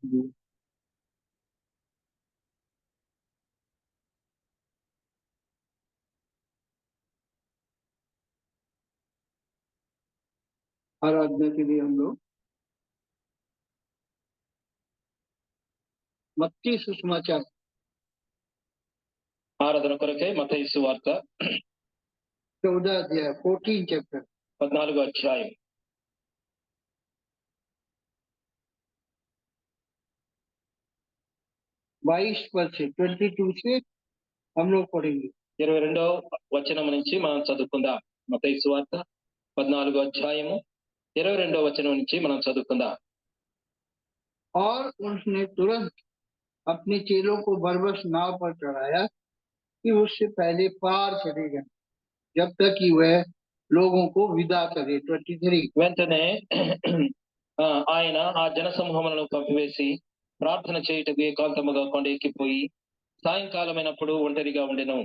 जी। आराधना के लिए हम लोग मत्ती सुसमाचार ఆరాధన కొరకై మత్తయి సువార్త 14 अध्याय 14 चैप्टर 14వ అధ్యాయం 22 पद से 22 से हम लोग पढ़ेंगे। 22వ వచనం నుంచి మనం చదువుకుందాం। మత్తయి సువార్త 14వ అధ్యాయము 22వ వచనం నుంచి మనం చదువుకుందాం। और उसने तुरंत अपने चेलों को बरबस नाव पर चढ़ाया कि उससे पहले पार चले गए जब तक कि वह लोगों को विदा करे। 23 వెంటనే ఆయన ఆ జన సమూహములను పంపివేసి ప్రార్థన చేయుటకు ఏకాంతముగా కొండ ఎక్కిపోయి సాయంకాలమైనప్పుడు ఒంటరిగా ఉండెను।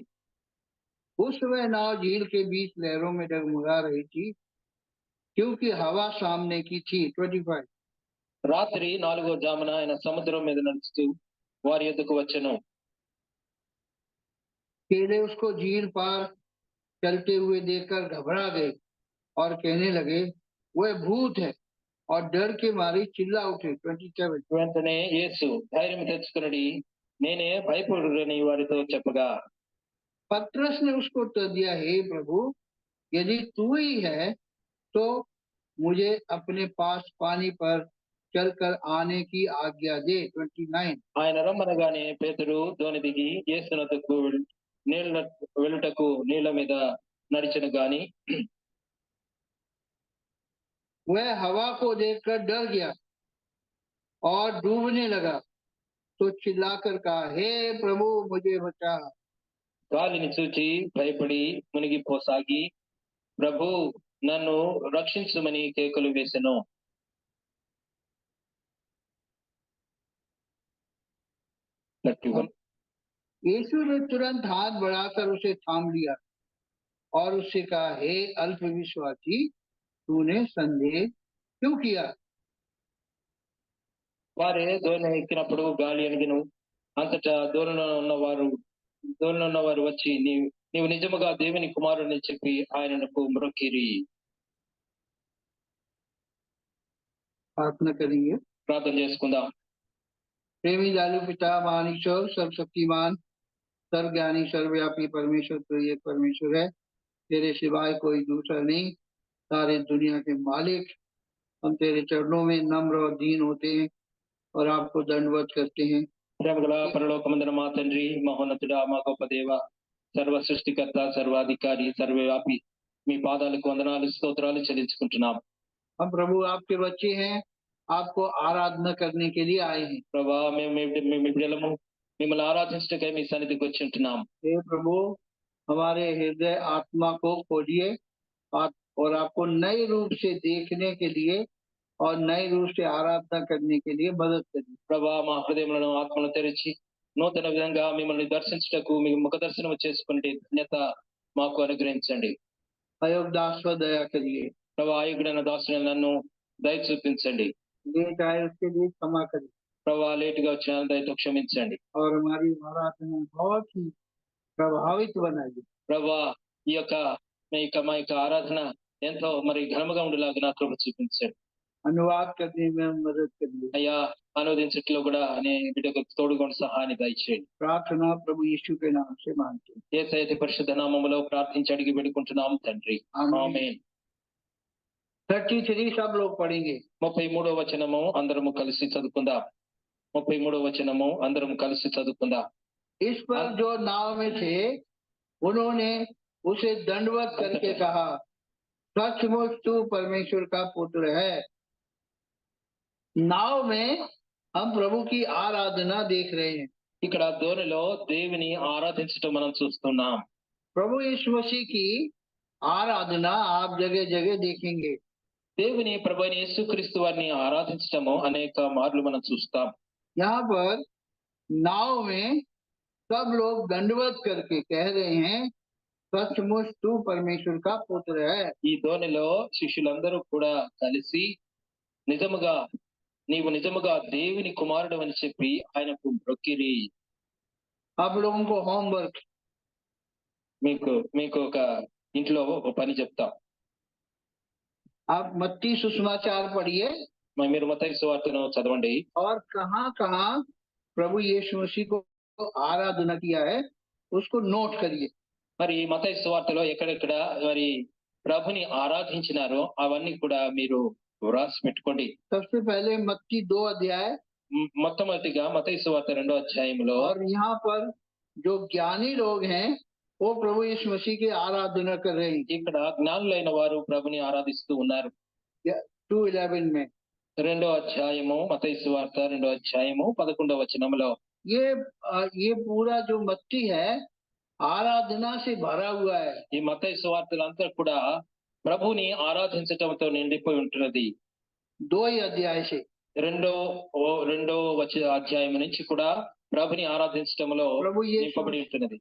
उस समय नाव झील के बीच लहरों में डगमगा रही थी क्योंकि हवा सामने की थी। 25 రాత్రి 4వ జామున ఆయన సముద్రం మీద నడుస్తూ వారి యొద్దకు వచ్చెను। चेले उसको झील पार चलते हुए देखकर घबरा गए और कहने लगे वह भूत है और डर के मारे चिल्ला उठे। 27 వెంటనే యేసు ధైర్యం తెచ్చుకుని నేనే భయపడురని వారితో చెప్పగా पतरस ने उसको उत्तर दिया, हे प्रभु, यदि तू ही है तो मुझे अपने पास पानी पर चलकर आने की आज्ञा दे। 29 ఆయన రమ్మనగానే పేతురు దోణి దిగి యేసునొద్దకు నీళ్ళ వెళ్ళుటకు నీళ్ళ మీద నడిచెను గాని वह हवा को देखकर डर गया और डूबने लगा तो चिल्लाकर कहा, हे प्रभु मुझे बचा। గాలిని చూచి భయపడి మునిగిపోసాగి ప్రభు నన్ను రక్షించుమని కేకలు వేసెను। 31 यीशु ने तुरंत हाथ बढ़ाकर उसे थाम लिया और उससे कहा, हे अल्प विश्वासी, तूने संदेह क्यों किया। వారే దోణి ఎక్కినప్పుడు గాలి అణిగెను। అంతటా దోణిలో ఉన్నవారు వచ్చి నీవు నిజముగా దేవుని కుమారుని చెప్పి ఆయనకు మ్రొక్కిరి। प्रार्थना करेंगे। ప్రార్థన చేసుకుందాం। प्रेमी दयालु पिता महानीश्वर सर्वशक्तिमान सर्वज्ञानी सर्वव्यापी परमेश्वर तो ये परमेश्वर है, तेरे सिवाय कोई दूसरा नहीं। सारे दुनिया के मालिक, हम तेरे चरणों में नम्र और दीन होते हैं और आपको दंडवत करते हैं। ప్రేమగల పరలోకమందున మా తండ్రి, మహోన్నతుడా, మా గొప్ప దేవ, సర్వ సృష్టికర్త, సర్వాధికారి, సర్వవ్యాపి, మీ పాదాలకు వందనాలు స్తోత్రాలు చెల్లించుకుంటున్నాం। हम प्रभु आपके बच्चे हैं, आपको आराधना करने के लिए आए हैं। ప్రభా మేము మీ బిడ్డలము, మిమ్మల్ని ఆరాధించటకై మీ సన్నిధికి వచ్చి ఉంటున్నాం। हे प्रभु, हमारे हृदय आत्मा को खोलिए और आपको नए रूप से देखने के लिए और नए रूप से आराधना करने के लिए मदद करिए। ప్రభా మా హృదయములను ఆత్మను తెరిచి నూతన విధంగా మిమ్మల్ని దర్శించుటకు మీ ముఖ దర్శనం చేసుకునే ధన్యత మాకు అనుగ్రహించండి। अयोग्य दास पर दया करिए। ప్రభా అయోగ్యుడైన దాసుని నన్ను దయ చూపించండి। लेट आए उसके लिए क्षमा करिए। ప్రభా లేటుగా వచ్చిన దయతో క్షమించండి। और हमारी आराधना बहुत ही प्रभावित बनाइए। ప్రభా ఈ యొక్క మా యొక్క ఆరాధన ఎంతో మరి ఘనముగా ఉండేలాగా కృప చూపించండి। अनुवाद करने में मदद करिए। అయ్యా అనువదించట్లో కూడా బిడ్డకు తోడుగా సహాయాన్ని దయచేయండి। प्रार्थना प्रभु यीशु के नाम से मांगते हैं। యేసయ్య పరిశుద్ధ నామములో ప్రార్థించి అడిగి వేడుకుంటున్నాం తండ్రి, ఆమేన్। 33 सब लोग पढ़ेंगे। 33వ వచనము అందరము కలిసి చదువుకుందాం। 33వ వచనము అందరం కలిసి చదువుకుందాం। इस पर जो नाव में थे उन्होंने उसे दंडवत करके कहा, सचमुच तू परमेश्वर का पुत्र है। नाव में हम प्रभु की आराधना देख रहे हैं। ఇక్కడ ధోనిలో దేవుని ఆరాధించటం మనం చూస్తున్నాం। प्रभु यीशु मसीह की आराधना आप जगह जगह देखेंगे। దేవుని ప్రభువైన యేసుక్రీస్తు వారిని ఆరాధించటము అనేక మార్లు మనం చూస్తాం। यहाँ पर नाव में सब लोग दंडवत करके कह रहे हैं, सचमुच तू परमेश्वर का पुत्र है। ఈ ధోనిలో శిష్యులందరూ కూడా కలిసి నిజముగా నీవు నిజముగా దేవుని కుమారుడు అని చెప్పి ఆయనకు మొక్కిరి. आप लोगों को होमवर्क, మీకు మీకు ఒక ఇంట్లో ఒక పని చెప్తాం. आप मत्ती सुसमाचार पढ़िए మరి మీరు మత్తయి సువార్తను చదవండి. और कहाँ कहाँ प्रभु यीशु मसीह को आराधना किया है उसको नोट करिए। మరి మత్తయి సువార్తలో ఎక్కడెక్కడ మరి ప్రభుని ఆరాధించినారో అవన్నీ కూడా మీరు వ్రాసి పెట్టుకోండి. सबसे पहले मत्ती 2 अध्याय, మొట్టమొదటిగా మత్తయి సువార్త 2వ అధ్యాయంలో और यहाँ पर जो ज्ञानी लोग हैं वो प्रभु यीशु मसीह की आराधना कर रहे हैं। ఇక్కడ జ్ఞానులైన వారు ప్రభుని ఆరాధిస్తూ ఉన్నారు. 2:11 में 2వ అధ్యాయము మత్తయి సువార్త 2వ అధ్యాయము 11వ వచనంలో ये पूरा जो मत्ती है आराधना से भरा हुआ है। ఈ మత్తయి సువార్తలంతా కూడా ప్రభుని ఆరాధించటంతో నిండిపోయి ఉంటున్నది. 2 ही अध्याय से రెండో అధ్యాయం నుంచి కూడా ప్రభుని ఆరాధించటంలో प्रभु నింపబడి ఉంటున్నది.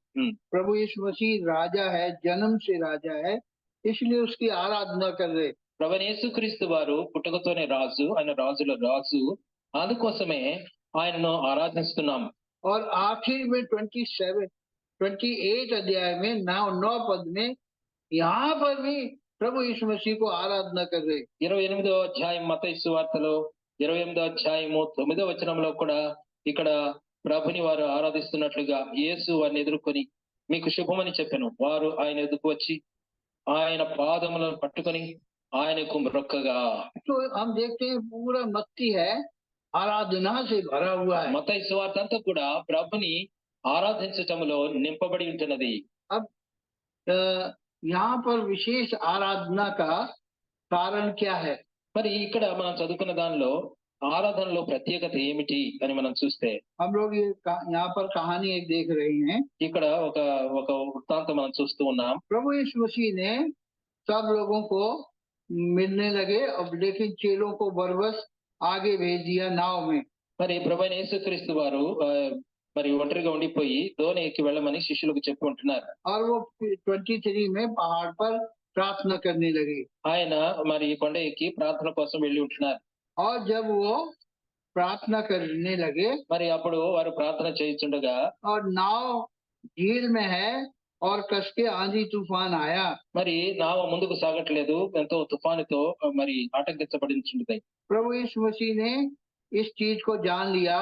यीशु मसीह राजा है, जन्म से राजा है, इसलिए उसकी आराधना कर रहे। ప్రభువైన యేసుక్రీస్తు వారు పుట్టుకతోనే రాజు, ఆయన రాజుల రాజు, అందుకోసమే ఆయనను ఆరాధిస్తున్నాం. और आखिर में 28 अध्याय में 9 पद में यहाँ पर भी प्रभु यीशु मसीह को आराधना कर रहे। 28వ అధ్యాయం మత్తయి సువార్తలో 28వ అధ్యాయము 9వ వచనంలో కూడా ఇక్కడ ప్రభుని వారు ఆరాధిస్తున్నట్లుగా యేసు వారిని ఎదుర్కొని మీకు శుభమని చెప్పాను. వారు ఆయన ఎదుకు వచ్చి ఆయన పాదములను పట్టుకొని ఆయనకు మొక్కగా. तो हम देखते हैं पूरा मत्ती है आराधना से भरा हुआ है। మత్తయి సువార్త అంతా కూడా ప్రభుని ఆరాధించటంలో నింపబడి ఉంటున్నది. अब यहाँ पर विशेष आराधना का कारण क्या है? మరి ఇక్కడ మనం చదువుకున్న దానిలో ఆరాధనలో ప్రత్యేకత ఏమిటి అని మనం చూస్తే हम लोग यहाँ पर कहानी एक देख रहे हैं। ఇక్కడ ఒక వృత్తాంతం మనం చూస్తూ ఉన్నాం. प्रभु यीशु मसीह ने सब लोगों को मिलने लगे और लेकिन चेलों को बरबस आगे भेज दिया नाव में। మరి ప్రభువైన యేసుక్రీస్తు వారు మరి ఒంటరిగా ఉండిపోయి దోణి ఎక్కి వెళ్ళమని శిష్యులకు చెప్పి ఉంటున్నారు. और वो 23 में पहाड़ पर प्रार्थना करने लगे। ఆయన మరి కొండ ఎక్కి ప్రార్థన కోసం వెళ్ళి ఉంటున్నారు. और जब वो प्रार्थना करने लगे, మరి అప్పుడు వారు ప్రార్థన చేయించుండగా और नाव झील में है और कसके आंधी तूफान आया। మరి నావ ముందుకు సాగట్లేదు, ఎంతో తుఫానుతో మరి ఆటంకించబడింది. प्रभु यीशु मसीह ने इस चीज को जान लिया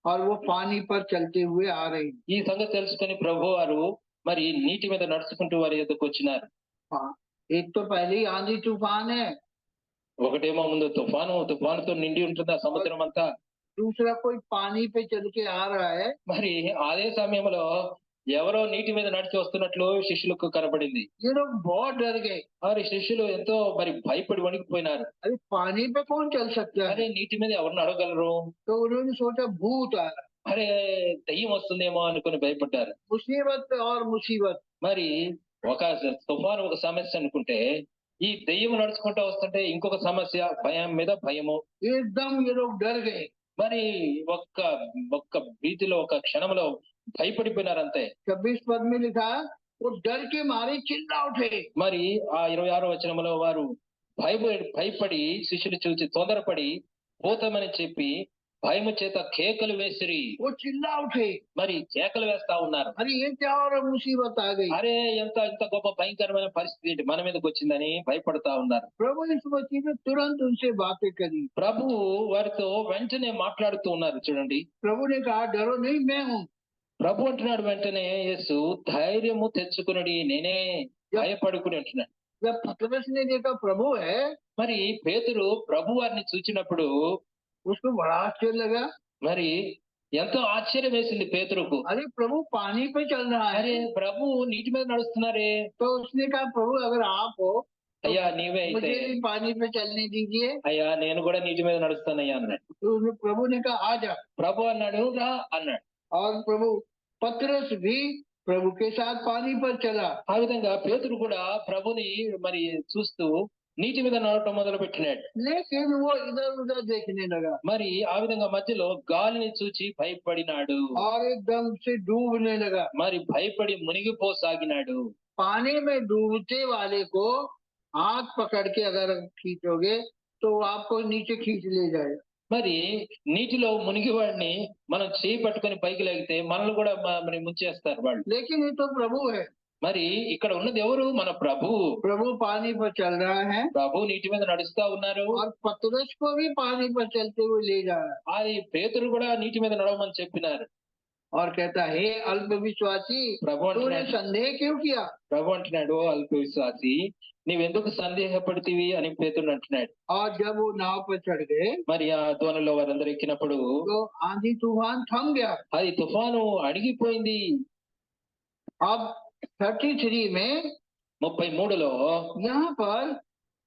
और वो पानी पर चलते हुए आ रही। ఈ సంగతి తెలుసుకొని ప్రభు వారు మరి నీటి మీద నడుచుకుంటూ వారి ఎదుకు వచ్చినారు. हाँ, एक तो पहले ही आंधी तूफान है, ఒకటేమో ముందు తుఫానుతో నిండి ఉంటుంది ఆ సముద్రం అంతా. दूसरा कोई पानी पे चल के आ रहा है। మరి అదే సమయంలో ఎవరో నీటి మీద నడిచి వస్తున్నట్లు శిష్యులకు కనబడింది. ये लोग बहुत डर गए। వారి శిష్యులు ఎంతో మరి భయపడి వణికిపోయినారు. अरे पानी पे कौन चल सकता है? అరే నీటి మీద ఎవరు నడవగలరు? तो उन्होंने सोचा भूत आ रहा, అరే దయ్యం వస్తుందేమో అనుకుని భయపడ్డారు. मुसीबत पे और मुसीबत। మరి ఒక తుఫాను ఒక సమస్య అనుకుంటే ఈ దెయ్యం నడుచుకుంటూ వస్తుంటే ఇంకొక సమస్య, భయం మీద భయము. एकदम ये लोग डर गए। మరి ఒక్క భీతిలో ఒక క్షణంలో భయపడిపోయినారు అంతే. 26 पद में लिखा वो डर के मारे चिल्ला उठे। మరి ఆ 26వ వచనంలో వారు భయపడి శిష్యులు చూసి తొందరపడి పోతామని చెప్పి భయము చేత కేకలు వేసిరి. वो चिल्ला उठे, మరి కేకలు వేస్తా ఉన్నారు. अरे ये क्या और मुसीबत आ गई। అరే ఇంత గొప్ప భయంకరమైన పరిస్థితి మన మీదకి వచ్చిందని భయపడతా ఉన్నారు. प्रभु यीशु मसीह ने तुरंत उनसे बातें करी। ప్రభు వారితో వెంటనే మాట్లాడుతూ ఉన్నారు. చూడండి, प्रभु ने कहा डरो नहीं, मैं हूँ। ప్రభు అంటున్నాడు వెంటనే యేసు ధైర్యము తెచ్చుకునడి, నేనే, భయపడుకుని అంటున్నాడు. जब पतरस ने देखा प्रभु है, మరి పేతురు ప్రభు వారిని చూచినప్పుడు उसको बड़ा आश्चर्य लगा। మరి ఎంతో ఆశ్చర్యం వేసింది పేతురుకు. अरे प्रभु पानी पे चल रहा అరే है। ప్రభు నీటి మీద నడుస్తున్నారే. तो उसने कहा प्रभु अगर आप हो అయ్యా నీవే అయితే मुझे भी पानी पे चलने दीजिए। అయ్యా నేను కూడా నీటి మీద నడుస్తానయ్యా అన్నాడు. तो प्रभु ने कहा आ जा। ప్రభు అన్నాడు రా అన్నాడు. और प्रभु पतरस भी प्रभु के साथ पानी पर चला। ఆ విధంగా పేతురు కూడా ప్రభుని మరి చూస్తూ నీటి మీద నడవటం మొదలు పెట్టినాడు. लेकिन वो इधर उधर देखने लगा మరి ఆ విధంగా మధ్యలో గాలిని చూచి భయపడినాడు. और एकदम से डूबने लगा। మరి భయపడి మునిగిపోసాగినాడు. पानी में डूबते वाले को हाथ पकड़ के अगर खींचोगे तो आपको नीचे खींच ले जाएगा। మరి నీటిలో మునిగివాడిని మనం చేయి పట్టుకొని పైకి లాగితే మనల్ని కూడా మరి ముంచేస్తారు వాళ్ళు. लेकिन ये तो प्रभु है, మరి ఇక్కడ ఉన్నది ఎవరు? మన ప్రభు. प्रभु पानी पर चल रहा है ప్రభు నీటి మీద నడుస్తా ఉన్నారు. और पतरस को भी पानी पर चलते हुए ले जा रहा है అది పేతురు కూడా నీటి మీద నడవమని చెప్పినారు. और कहता है, हे अल्पविश्वासी, ప్రభు तूने అంటున్నాడు, संदेह क्यों किया? ప్రభు అంటున్నాడు, అల్ప విశ్వాసి నీవెందుకు సందేహపడితివి అని పేతురు అంటున్నాడు. और जब वो नाव पर चढ़ गए మరి ఆ దోణిలో వారందరూ ఎక్కినప్పుడు तो आंधी तूफान थम गया। అది తుఫాను అణిగిపోయింది. अब 33 में 33లో यहाँ पर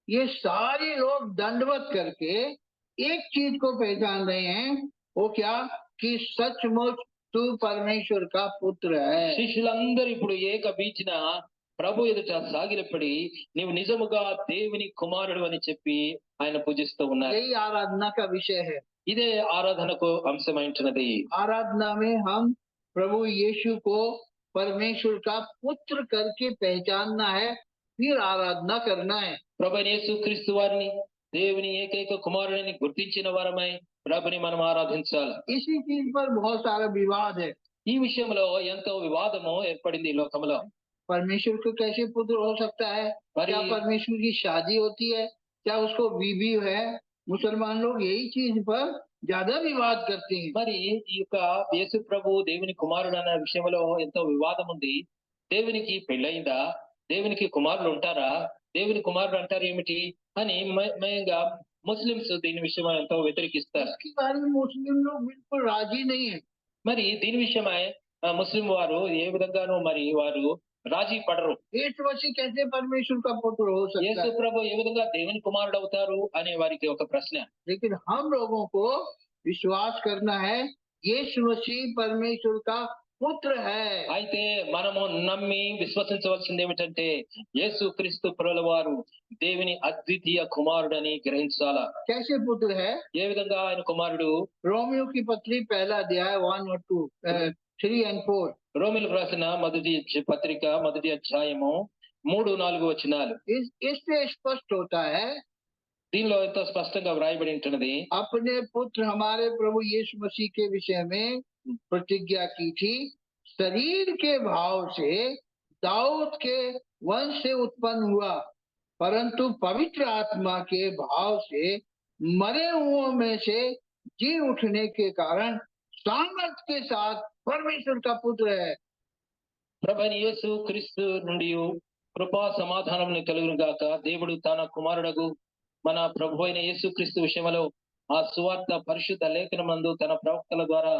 ये सारे लोग दंडवत करके एक चीज को पहचान रहे हैं, वो क्या? कि सचमुच तू परमेश्वर का पुत्र है। శిష్యులందరూ ఇప్పుడు ఏక బీచిన ప్రభు ఎదుట సాగిలపడి నీవు నిజముగా దేవుని కుమారుడు అని చెప్పి ఆయన పూజిస్తూ ఉన్నారు. यही आराधना का विषय है। ఇదే ఆరాధనకు అంశమైంటున్నది. आराधना में हम प्रभु यीशु को परमेश्वर का पुत्र करके पहचानना है, फिर आराधना करना है। ప్రభువైన యేసుక్రీస్తు వారిని దేవుని ఏకైక కుమారుడిని గుర్తించిన వారమై ప్రభుని మనం ఆరాధించాలి. इसी चीज पर बहुत सारा विवाद है। ఈ విషయంలో ఎంతో వివాదము ఏర్పడింది ఈ లోకంలో. परमेश्वर को कैसे पुत्र हो सकता है? మరి क्या परमेश्वर की शादी होती है? क्या उसको बीबी है? मुसलमान लोग यही चीज पर ज्यादा विवाद करते हैं। మరి ఈ యొక్క యేసు ప్రభు దేవుని కుమారుడు అన్న విషయంలో ఎంతో వివాదం ఉంది. దేవునికి పెళ్ళయిందా? దేవునికి కుమారులు ఉంటారా? దేవుని కుమారుడు అంటారు ఏమిటి అని మయంగా ముస్లింస్ దీని విషయమై ఎంతో వ్యతిరేకిస్తారు. इसके बारे में मुस्लिम लोग बिल्कुल राजी नहीं है। మరి దీని విషయమై ముస్లిం వారు ఏ విధంగానూ మరి వారు రాజీ పడరు. यीशु मसीह कैसे परमेश्वर का पुत्र हो सकता యేసు है? ప్రభు ఏ విధంగా దేవుని కుమారుడు అవుతారు అనే వారికి ఒక ప్రశ్న. लेकिन हम लोगों को विश्वास करना है, यीशु मसीह परमेश्वर का पुत्र है। అయితే మనము నమ్మి విశ్వసించవలసింది ఏమిటంటే యేసు క్రీస్తు ప్రభుల వారు దేవుని అద్వితీయ కుమారుడని గ్రహించాలా. कैसे पुत्र है? ఏ విధంగా ఆయన కుమారుడు? रोमियो की पत्री पहला अध्याय 1 और 2, 3 and 4। రోమిలకు రాసిన మొదటి పత్రిక మొదటి అధ్యాయము 3-4 వచనాలు. इससे स्पष्ट होता है, దీనిలో ఎంతో స్పష్టంగా వ్రాయబడి ఉంటున్నది. अपने पुत्र हमारे प्रभु यीशु मसीह के विषय में प्रतिज्ञा की थी, शरीर के भाव से दाऊद के वंश से उत्पन्न हुआ, परंतु पवित्र आत्मा के भाव से मरे हुओं में से जी उठने के कारण सामर्थ के साथ परमेश्वर का पुत्र है। ప్రభువైన యేసు క్రీస్తు నుండి కృపా సమాధానములు కలుగును గాక. దేవుడు తన కుమారుడగు మన ప్రభు అయిన యేసు క్రీస్తు విషయంలో ఆ సువార్త పరిశుద్ధ లేఖనమందు తన ప్రవక్తల ద్వారా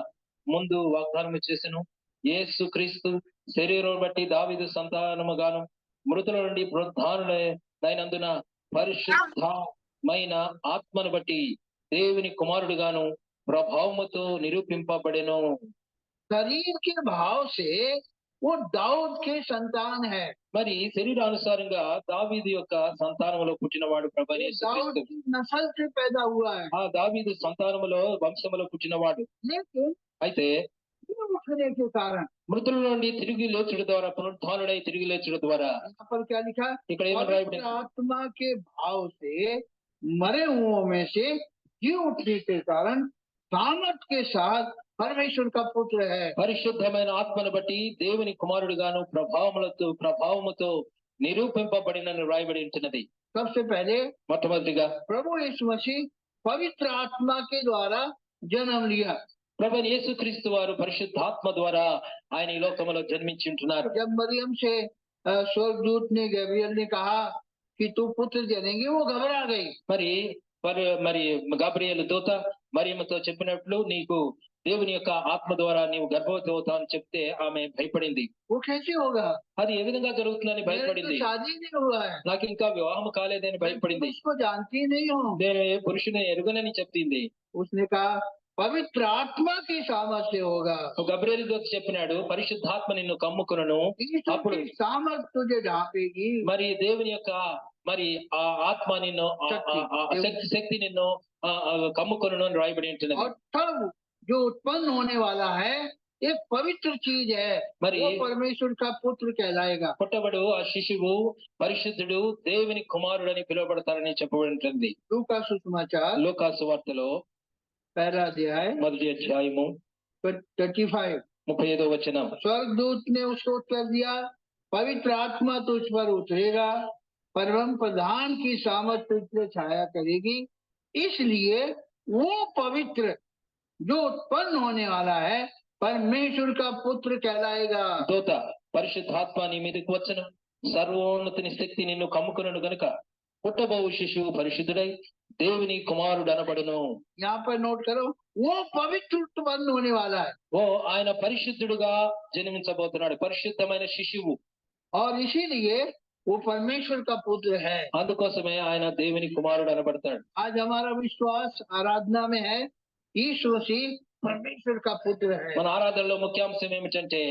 ముందు వాగ్దానం చేసెను. యేసు క్రీస్తు శరీరం బట్టి దావీదు సంతానముగాను మృతుల నుండి పునరుద్ధానుడైనందున పరిశుద్ధమైన ఆత్మను బట్టి దేవుని కుమారుడుగాను ప్రభావముతో నిరూపింపబడెను. शरीर के भाव से वो दाऊद के संतान है। మరి శరీరానుసారంగా దావీదు యొక్క సంతానములో పుట్టినవాడు ప్రభువైన दाऊद యేసుక్రీస్తు. की नस्ल से पैदा हुआ है। ఆ దావీదు సంతానములో వంశములో పుట్టినవాడు. लेकिन అయితే जी उठने के कारण, మృతుల నుండి తిరిగి లేచుడు ద్వారా పునరుద్ధానుడై తిరిగి లేచుడు ద్వారా यहाँ पर क्या लिखा? ఇక్కడ ఏమని రాయబడింది? पवित्र आत्मा के भाव से मरे हुओं में से जी उठने के कारण सामर्थ के साथ परमेश्वर का पुत्र है। పరిశుద్ధమైన ఆత్మను బట్టి దేవుని కుమారుడుగాను ప్రభావముతో నిరూపింపబడినని రాయబడి ఉంటున్నది. सबसे पहले మొట్టమొదటిగా प्रभु यीशु मसीह पवित्र आत्मा के द्वारा जन्म लिया। ప్రభువైన యేసుక్రీస్తు వారు పరిశుద్ధాత్మ ద్వారా ఆయన ఈ లోకములో జన్మించి ఉంటున్నారు. जब मरियम से स्वर्गदूत ने गैब्रियल ने कहा कि तू पुत्र जनेगी, वो घबरा गई। మరి గాబ్రియేలు దూత మరియమ్మతో చెప్పినట్లు నీకు దేవుని యొక్క ఆత్మ ద్వారా నీవు గర్భవతి అవుతావు అని చెప్తే ఆమె భయపడింది. वो कैसे होगा? అది ఏ విధంగా జరుగుతుందని मेरी तो భయపడింది. शादी नहीं हुआ है, నాకు ఇంకా వివాహం కాలేదని मैं భయపడింది. उसको जानती नहीं हूँ। నేను ఏ పురుషుని ఎరుగనని చెప్పింది. उसने कहा पवित्र आत्मा की सामर्थ्य होगा। గబ్రియేలు దూత చెప్పినాడు పరిశుద్ధాత్మ నిన్ను కమ్ముకును. ईश्वर అప్పుడు की सामर्थ तुझे ढांपेगी। మరి దేవుని యొక్క మరి ఆ ఆత్మ నిన్ను శక్తి నిన్ను కమ్ముకొనును అని రాయబడి ఉంటున్నది. और तब जो उत्पन्न होने वाला है एक पवित्र चीज है, మరి वो परमेश्वर का पुत्र कहलाएगा। పుట్టబడు ఆ శిశువు పరిశుద్ధుడు దేవుని కుమారుడని పిలువబడతారని చెప్పబడి ఉంటుంది. लूका सुसमाचार లూకా సువార్తలో पहला अध्याय మొదటి అధ్యాయము 35। 35వ వచనం. स्वर्गदूत ने उसको उत्तर दिया, पवित्र आत्मा तुझ पर उतरेगा, परम प्रधान की सामर्थ तुझ पर छाया करेगी, इसलिए वो पवित्र जो उत्पन्न होने वाला है परमेश्वर का पुत्र कहलाएगा। దూత పరిశుద్ధాత్మ నీ మీదకి వచ్చును, సర్వోన్నతుని శక్తి నిన్ను కమ్ముకొనును గనుక పుట్టబోవు శిశువు పరిశుద్ధుడై దేవుని కుమారుడు అనబడును. यहाँ पर नोट करो, वो पवित्र उत्पन्न होने वाला है ఓ ఆయన పరిశుద్ధుడుగా జన్మించబోతున్నాడు, పరిశుద్ధమైన శిశువు. और इसीलिए वो परमेश्वर का पुत्र है। అందుకోసమే ఆయన దేవుని కుమారుడు అనబడతాడు. आज हमारा विश्वास आराधना में है, यीशु मसीह परमेश्वर का पुत्र है। మన ఆరాధనలో ముఖ్యాంశం ఏమిటంటే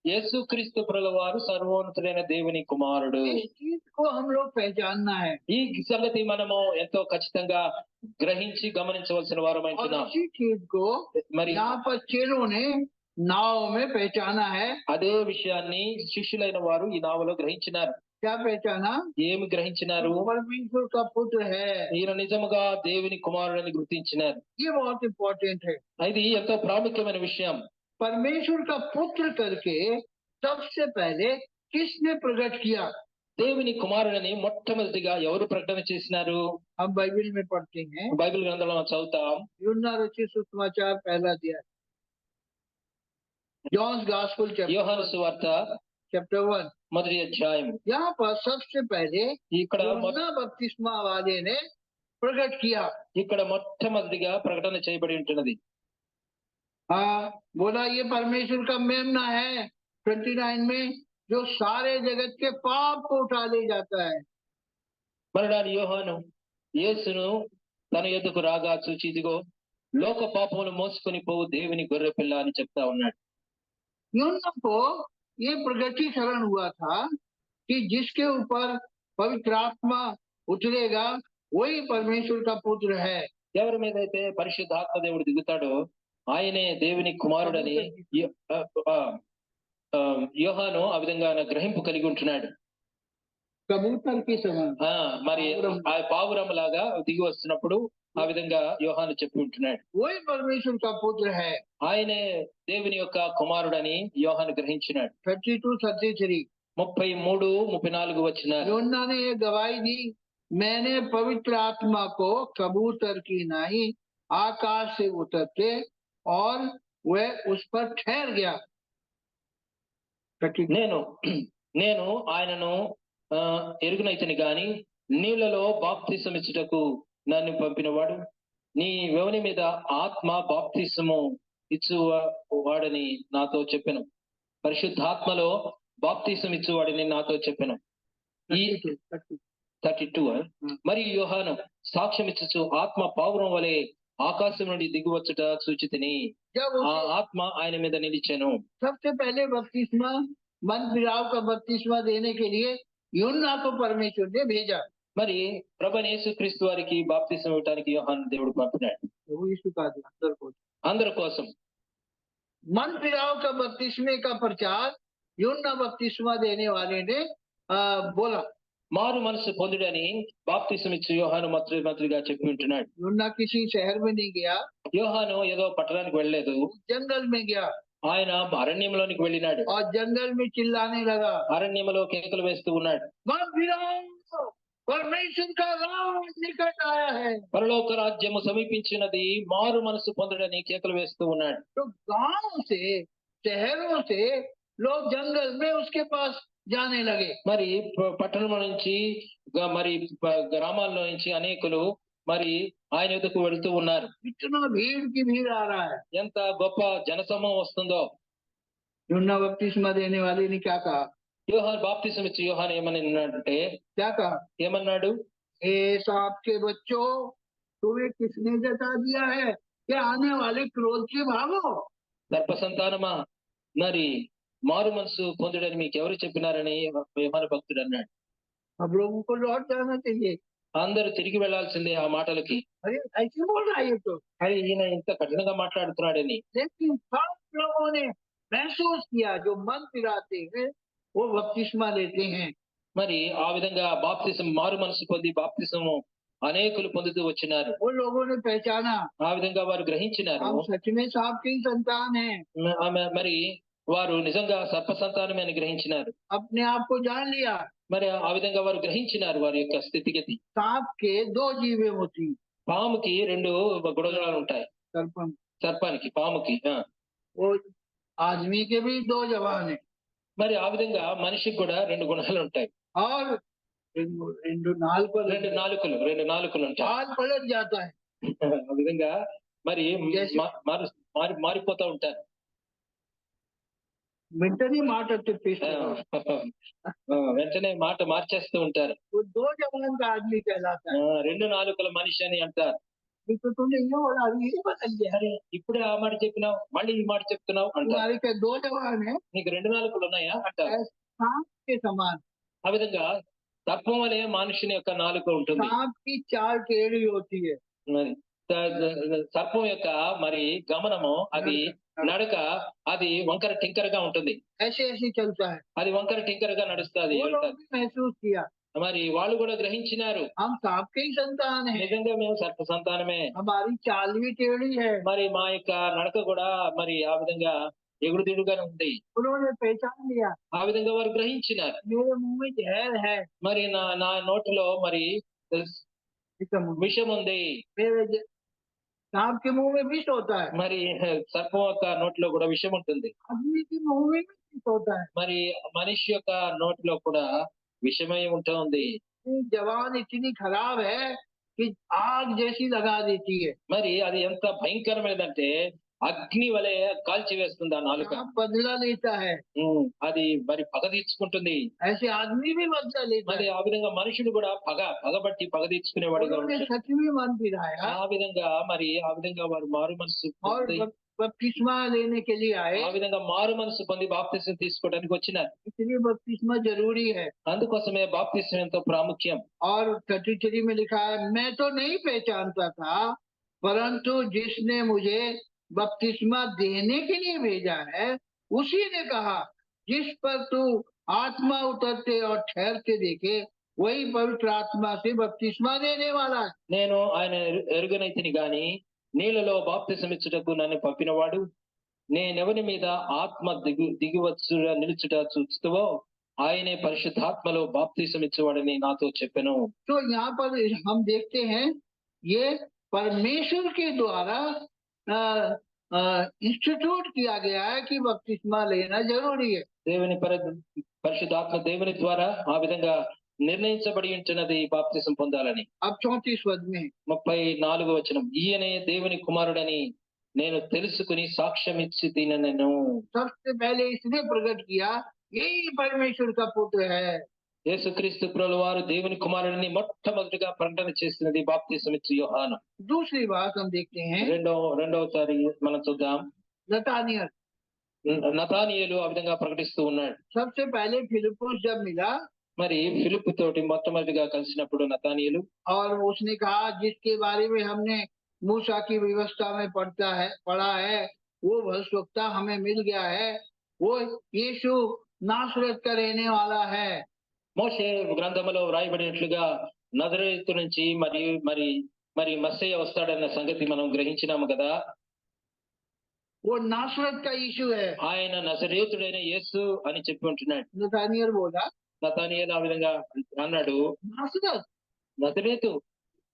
యేసుక్రీస్తు ప్రభువారు సర్వోన్నతుడైన దేవుని కుమారుడు. इस चीज को हम लोग पहचानना है ఈ సంగతి మనము ఎంతో ఖచ్చితంగా గ్రహించి గమనించవలసిన और వారమైంటున్నాం. इसी चीज को మరి यहाँ पर चेलों ने नाव में पहचाना है। అదే విషయాన్ని శిష్యులైన వారు ఈ నావలో గ్రహించినారు. क्या पहचाना? ఏమి గ్రహించినారు? वो परमेश्वर का पुत्र है। ఈయన నిజముగా దేవుని కుమారుడని గుర్తించినారు. ये बहुत इंपॉर्टेंट है। ఇది ఎంతో ప్రాముఖ్యమైన విషయం. परमेश्वर का पुत्र करके सबसे पहले किसने प्रकट किया? దేవుని కుమారుడని మొట్టమొదటిగా ఎవరు ప్రకటన చేసినారు? हम बाइबल में पढ़ते हैं, బైబిల్ గ్రంథంలో చదువుతాం. यूहन्ना रचित सुसमाचार पहला अध्याय, जॉन्स गॉस्पेल యోహాను సువార్త चैप्टर 1। మొదటి అధ్యాయం. यहाँ पर सबसे पहले ఇక్కడ यूहन्ना बपतिस्मा वाले ने प्रकट किया। ఇక్కడ మొట్టమొదటిగా ప్రకటన చేయబడి ఉంటున్నది. हाँ, बोला ये परमेश्वर का मेमना है 29 में, जो सारे जगत के पाप को उठा ले जाता है। మరణాన్ని యోహాను యేసును తన యొద్దకు రాగా చూచి ఇదిగో లోక పాపమును మోసుకొని పోవు దేవుని గొర్రె పిల్ల అని చెప్తా ఉన్నాడు. यूहन्ना को ये प्रगटीकरण हुआ था कि जिसके ऊपर पवित्र आत्मा उतरेगा वही परमेश्वर का पुत्र है। ఎవరి మీద అయితే పరిశుద్ధాత్మ దేవుడు దిగుతాడో ఆయనే దేవుని కుమారుడని యోహాను ఆ విధంగా గ్రహింపు కలిగి ఉంటున్నాడు. कबूतर की समान మరి ఆ పావురం లాగా దిగి వస్తున్నప్పుడు ఆ విధంగా యోహాను చెప్పి ఉంటున్నాడు. वही परमेश्वर का पुत्र है। ఆయనే దేవుని యొక్క కుమారుడని యోహాను గ్రహించినాడు. 32-33 33, 34 వచనాలు. यूहन्ना ने ये गवाही दी, मैंने पवित्र आत्मा को कबूतर की नाई आकाश से उतरते और वह उस पर ठहर गया। నేను ఆయనను ఎరుగునైతిని గాని నీళ్లలో బాప్తిసం ఇచ్చుటకు నన్ను పంపినవాడు నీ వెవని మీద ఆత్మ బాప్తిసము ఇచ్చువాడని నాతో చెప్పెను. పరిశుద్ధాత్మలో బాప్తిసం ఇచ్చువాడని నాతో చెప్పెను. ఈ 32 మరి యోహాను సాక్ష్యం ఇచ్చు ఆత్మ పావురం వలె ఆకాశం నుండి దిగువచ్చుట సూచితిని, ఆ ఆత్మ ఆయన మీద నిలిచెను. सबसे पहले बपतिस्मा मन फिराव का बपतिस्मा देने के लिए यूहन्ना को परमेश्वर ने भेजा। మరి ప్రభువైన యేసుక్రీస్తు వారికి బాప్తిసం ఇవ్వడానికి యోహాను దేవుడు పంపినాడు. प्रभु यीशु का అందరి కోసం मन फिराव का बपतिस्मे का प्रचार यूहन्ना बपतिस्मा देने वाले ने बोला। మారు మనసు పొందుడని బాప్తిసం ఇచ్చి యోహాను మంత్రిగా చెప్పి ఉంటున్నాడు. यूहन्ना किसी शहर में नहीं गया, యోహాను ఏదో పట్టణానికి వెళ్ళలేదు, जंगल में गया ఆయన అరణ్యంలోనికి వెళ్ళినాడు. और जंगल में चिल्लाने लगा, అరణ్యంలో కేకలు వేస్తూ ఉన్నాడు. मन फिराओ, परमेश्वर का राज निकट आया है। పరలోక రాజ్యము సమీపించినది, మారు మనసు పొందుడని కేకలు వేస్తూ ఉన్నాడు. तो गांव से शहरों से लोग जंगल में उसके पास जाने लगे। మరి పట్టణం నుంచి మరి గ్రామాల్లో నుంచి అనేకులు మరి ఆయన ఎదుకు వెళ్తూ ఉన్నారు. इतना भीड़ की भीड़ आ रहा है। ఎంత గొప్ప జనసమూహం వస్తుందో. यूहन्ना बपतिस्मा देने वाले ने क्या कहा? యోహాను బాప్తిసం ఇచ్చి యోహాను ఏమని అన్నాడంటే, क्या कहा? ఏమన్నాడు? हे सांप के बच्चों, तुम्हें किसने जता दिया है कि आने वाले क्रोध से भागो? దర్ప సంతానమా, మరి మారు మనసు పొందుడని మీకు ఎవరు చెప్పినారని యోహాను భక్తుడు అన్నాడు. अब लोगों को लौट जाना चाहिए। అందరూ తిరిగి వెళ్లాల్సిందే ఆ మాటలకి. अरे ऐसे बोल रहा है ये तो, అరే ఈయన ఇంత కఠినంగా మాట్లాడుతున్నాడని. लेकिन सब लोगों ने महसूस किया, जो मन फिराते हैं वो बपतिस्मा लेते हैं। మరి ఆ విధంగా బాప్తిసం మారు మనసు పొంది బాప్తిసము అనేకులు పొందుతూ వచ్చినారు. वो लोगों ने पहचाना ఆ విధంగా వారు గ్రహించినారు. हम सच में सांप की संतान हैं, మరి వారు నిజంగా సర్ప సంతానమే అని గ్రహించినారు. अपने आप को जान लिया। మరి ఆ విధంగా వారు గ్రహించినారు వారి యొక్క స్థితిగతి. सांप के दो जीवें होती, పాముకి 2 గుణగణాలు ఉంటాయి. सर्पम సర్పానికి, పాముకి. वो आदमी के भी दो जवान है మరి ఆ విధంగా మనిషికి కూడా 2 గుణాలు ఉంటాయి. और రెండు నాలుకలు 2 నాలుకలు ఉంటాయి. हाल पलट जाता है ఆ విధంగా మరి Yes. మారిపోతా ఉంటారు. వెంటనే మాట ఆ, చెప్పేస్తారు వెంటనే మాట మార్చేస్తూ ఉంటారు. वो दो जवान का आदमी कहलाता है 2 నాలుకల మనిషి అని అంటారు. तो तुमने ये बोला अभी ये बदल दिया అరే ఇప్పుడే ఆ మాట చెప్పినావు, మళ్ళీ ఈ మాట చెప్తున్నావు అంటారు. तुम्हारे के दो जवान है నీకు 2 నాలుకలు ఉన్నాయా అంటారు. सांप के समान। ఆ విధంగా సర్పం వలె మనుషుని యొక్క నాలుక ఉంటుంది. सांप की चाल टेढ़ी होती है మరి సర్పం యొక్క మరి గమనము, అది నడక, అది వంకర టింకరగా ఉంటుంది. ऐसे ऐसे चलता है। అది వంకర టింకరగా నడుస్తుంది. वो लोग भी महसूस किया మరి వాళ్ళు కూడా గ్రహించినారు, हम सांप के ही संतान हैं, నిజంగా మేము సర్ప సంతానమే. हमारी चाल भी टेढ़ी है। మరి మా యొక్క నడక కూడా మరి ఆ విధంగా ఎగుడుదిడుగానే ఉంది. उन्होंने पहचान लिया ఆ విధంగా వారు గ్రహించినారు. मेरे मुंह में जहर है, మరి నా నోటిలో మరి విషం ఉంది. सांप के मुंह में विष होता है, మరి సర్పం యొక్క నోటిలో కూడా విషం ఉంటుంది. आदमी के मुंह में भी विष होता है। మరి మనిషి యొక్క నోటిలో కూడా విషమై ఉంటుంది. जवान इतनी खराब है कि आग जैसी लगा देती है। మరి అది ఎంత భయంకరమైనదంటే అగ్ని వలె కాల్చివేస్తుంది ఆ నాలుక. सांप बदला लेता है, అది మరి పగ తీర్చుకుంటుంది. ऐसे आदमी भी बदला लेता మరి है। ఆ విధంగా మనుషుడు కూడా పగబట్టి పగ తీర్చుకునేవాడుగా उन्होंने ఉంటాడు. सच में मन फिराया ఆ విధంగా వారు మారు మనసు और పొంది, बपतिस्मा लेने के लिए आए। ఆ విధంగా మారు మనసు పొంది బాప్తిసం తీసుకోవడానికి వచ్చినారు. इसलिए बपतिस्मा जरूरी है। అందుకోసమే బాప్తిసం ఎంతో ప్రాముఖ్యం. और 33 में लिखा है मैं तो नहीं पहचानता था, परंतु जिसने मुझे बपतिस्मा देने के लिए भेजा है उसी ने कहा जिस पर तू आत्मा उतरते और ठहरते देखे वही पवित्र आत्मा से बपतिस्मा देने वाला है। నేను ఆయన ఎరుగనైతిని గాని నీళ్ళలో బాప్తిసం ఇచ్చుటకు నన్ను పంపినవాడు, నేనెవరి మీద ఆత్మ దిగివచ్చు నిలుచుట చూస్తావో ఆయనే పరిశుద్ధాత్మలో బాప్తిసం ఇచ్చేవాడని నాతో చెప్పెను. तो यहाँ पर हम देखते हैं ये परमेश्वर के द्वारा इंस्टीट्यूट किया गया है कि बपतिस्मा लेना जरूरी है। దేవుని పరిశుద్ధాత్మ దేవుని ద్వారా ఆ విధంగా నిర్ణయించబడి ఉంటున్నది బాప్తిసం పొందాలని. अब 34 पद में 34వ వచనం, ఈయనే దేవుని కుమారుడని నేను తెలుసుకుని సాక్ష్యం ఇచ్చి తినెను. सबसे पहले इसने प्रकट किया यही परमेश्वर का पुत्र है। యేసుక్రీస్తు ప్రభుల వారు దేవుని కుమారుడిని మొట్టమొదటిగా ప్రకటన చేసినది బాప్తిసం ఇచ్చి యోహాను. दूसरी बात हम देखते हैं రెండవసారి మనం చూద్దాం. नतानियल నతానియేలు ఆ విధంగా ప్రకటిస్తూ ఉన్నాడు. सबसे पहले फिलिप्पुस जब मिला మరి ఫిలిప్పు తోటి మొట్టమొదటిగా కలిసినప్పుడు నతానియేలు और उसने कहा जिसके बारे में हमने मूसा की व्यवस्था में पढ़ा है वो भविष्यवक्ता हमें मिल गया है, वो यीशु नासरत का रहने वाला है। మోషే గ్రంథములో వ్రాయబడినట్లుగా నజరేతు నుంచి మరి మస్సయ్య వస్తాడన్న సంగతి మనం గ్రహించినాము కదా. वो नासरत का यीशु है। ఆయన నజరేతుడైన యేసు అని చెప్పి ఉంటున్నాడు. नतानियल बोला నతానియేలు ఆ విధంగా అన్నాడు, नासरत నజరేతు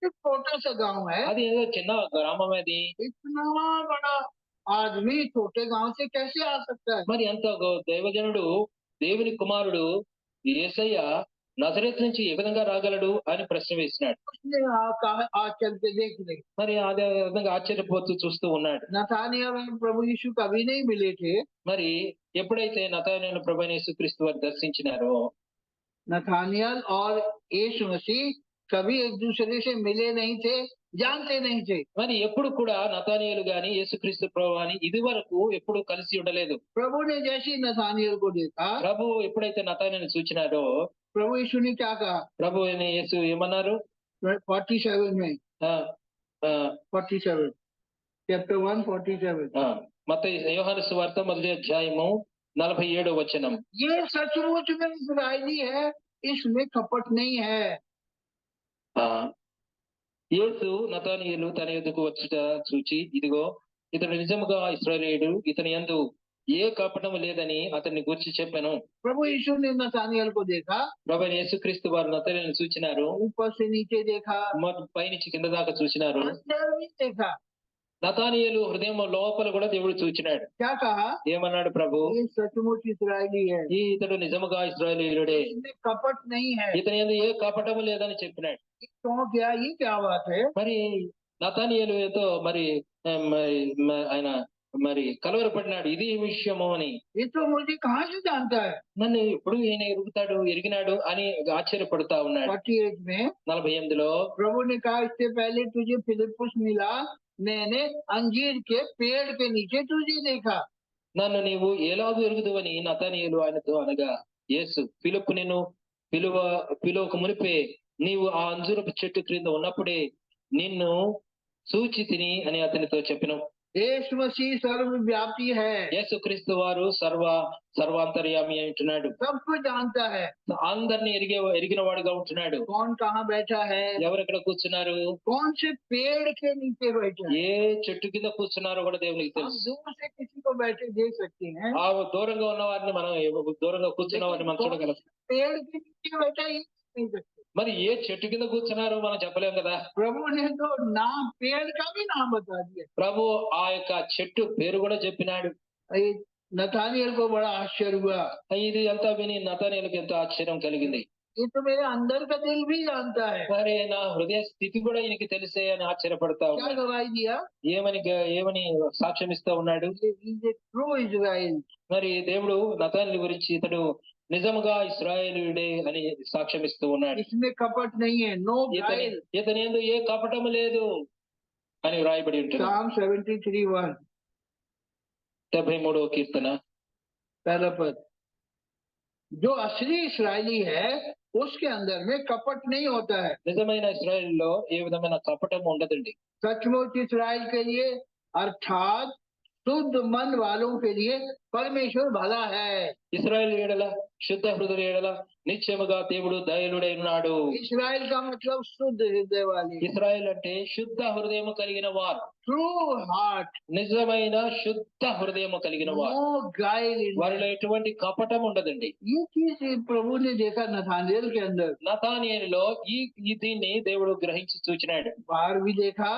एक छोटा सा गांव है, అది ఏదో చిన్న గ్రామం, అది इतना बड़ा आदमी छोटे गांव से कैसे आ सकता है। మరి అంత దైవజనుడు దేవుని కుమారుడు యేసయ్య నజరేతు నుంచి ఏ విధంగా రాగలడు అని ప్రశ్న వేసినాడు. उसने कहा आज चल के देख ले। మరి అదే విధంగా ఆశ్చర్యపోతూ చూస్తూ ఉన్నాడు. नतानियल और प्रभु यीशु कभी नहीं मिले थे। మరి ఎప్పుడైతే నతానియేలు ప్రభువైన యేసుక్రీస్తు వారు దర్శించినారో नतानियल और यीशु मसीह कभी एक दूसरे से मिले नहीं थे, जानते नहीं थे। మరి ఎప్పుడు కూడా నతానియేలు గాని యేసుక్రీస్తు ప్రభువు గాని ఇది వరకు ఎప్పుడు కలిసి ఉండలేదు. प्रभु ने जैसे नतानियल को देखा, ప్రభు ఎప్పుడైతే నతానియేలుని చూచినారో प्रभु यीशु ने क्या कहा ప్రభు అయిన యేసు ఏమన్నారు? 47 में ఆ, ఆ, 47 चैप्टर 1 47 ఆ, మత్తయి యోహాను సువార్త 1వ అధ్యాయము 47వ వచనం, ये सचमुच में इस्राएली है, इसमें कपट नहीं है। ఆ, యేసు నతానీయులు తన యొద్దకు వచ్చుట చూచి, ఇదిగో ఇతడు నిజముగా ఇశ్రాయేలీయుడు, ఇతని యందు ఏ కపటము లేదని అతన్ని గురించి చెప్పాను. प्रभु यीशु ने नतानियल को देखा, ప్రభువైన యేసుక్రీస్తు వారు నతానీయులను చూచినారు, ऊपर से नीचे देखा, పైనుంచి కింద దాకా చూసినారు. अंदर भी देखा। నతానీయులు హృదయం లోపల కూడా దేవుడు చూచినాడు. क्या कहा? ఏమన్నాడు ప్రభు? ये सचमुच इस्राएली है, ఇతడు నిజముగా ఇశ్రాయేలీయుడే, इसमें कपट नहीं है। ఇతని యందు ఏ కపటము లేదని చెప్పినాడు. तो क्या ये क्या बात है? మరి నతానీయులతో మరి ఆయన మరి కలవరపడినాడు, ఇది ఈ విషయము అని. ये तो मुझे कहाँ से जानता है? నన్ను ఎప్పుడు ఈయన ఎరిగినాడు అని ఆశ్చర్యపడుతా ఉన్నాడు. 48 में 48లో प्रभु ने कहा, इससे पहले तुझे फिलिप्पुस मिला, मैंने अंजीर के पेड़ के नीचे तुझे देखा। నన్ను నీవు ఎలాగూ ఎరుగుదు అని నతానీయులు ఆయనతో అనగా, యేసు ఫిలిప్పు నిన్ను పిలువక మునిపే నీవు ఆ అంజూరపు చెట్టు క్రింద ఉన్నప్పుడే నిన్ను సూచి తిని అని అతనితో చెప్పిన. यीशु मसीह सर्वव्यापी है, యేసుక్రీస్తు వారు సర్వాంతర్యామి అంటున్నాడు, सबको जानता है। అందరిని ఎరిగిన వాడుగా ఉంటున్నాడు. कौन कहाँ बैठा है, ఎవరెక్కడ కూర్చున్నారు, कौन से पेड़ के नीचे बैठा है। ఏ చెట్టు కింద కూర్చున్నారో కూడా దేవునికి हम తెలుసు. दूर से किसी को बैठे देख सकते हैं, ఆ దూరంగా ఉన్న వారిని మనం దూరంగా కూర్చున్న వారిని మనం చూడగలం. पेड़ के नीचे बैठा ये नहीं सकते। మరి ఏ చెట్టు కింద కూర్చున్నారో మనం చెప్పలేం కదా. प्रभु ने तो नाम, पेड़ का भी नाम बता दिया। ప్రభు ఆ యొక్క చెట్టు పేరు కూడా చెప్పినాడు. ये नतानियल को बड़ा आश्चर्य हुआ, ఇది అంతా విని నతానీయులకు ఎంతో ఆశ్చర్యం కలిగింది. ये तो मेरे अंदर का दिल भी जानता है। మరి నా హృదయ స్థితి కూడా ఈయనకి తెలిసే అని ఆశ్చర్యపడతా क्या ఉన్నాడు. गवाही दिया? ఏమని సాక్ష్యం ఇస్తా ఉన్నాడు. ट्रू इजराइल, మరి దేవుడు నతానీయుల గురించి ఇతడు నిజముగా ఇశ్రాయేలీయుడే అని సాక్ష్యం ఇస్తూ ఉన్నాడు. इसमें कपट नहीं है, नो गाइल। ఇతని యందు ఏ కపటము లేదు అని వ్రాయబడి ఉంటుంది. Psalm 73:1 73వ కీర్తన पहला पद, जो असली इस्राएली है उसके अंदर में कपट नहीं होता है। నిజమైన ఇశ్రాయేలులో ఏ విధమైన కపటం ఉండదండి. सचमुच इस्राएल के लिए अर्थात शुद्ध मन वालों के लिए परमेश्वर भला है। ఇశ్రాయేలు ఎడల శుద్ధ హృదయ ఎడల నిశ్చయముగా దేవుడు దయాళుడై ఉన్నాడు. इस्राएल का मतलब शुद्ध हृदय वाले, ఇశ్రాయేల్ అంటే శుద్ధ హృదయము కలిగిన వారు, ट्रू हार्ट, నిజమైన శుద్ధ హృదయము కలిగిన వారు, नो गाइल। వారిలో ఎటువంటి కపటం ఉండదండి. ये चीज प्रभु ने देखा नथानिएल के अंदर, నతానీయులలో ఈ దీన్ని దేవుడు గ్రహించి చూచినాడు. बाहर भी देखा,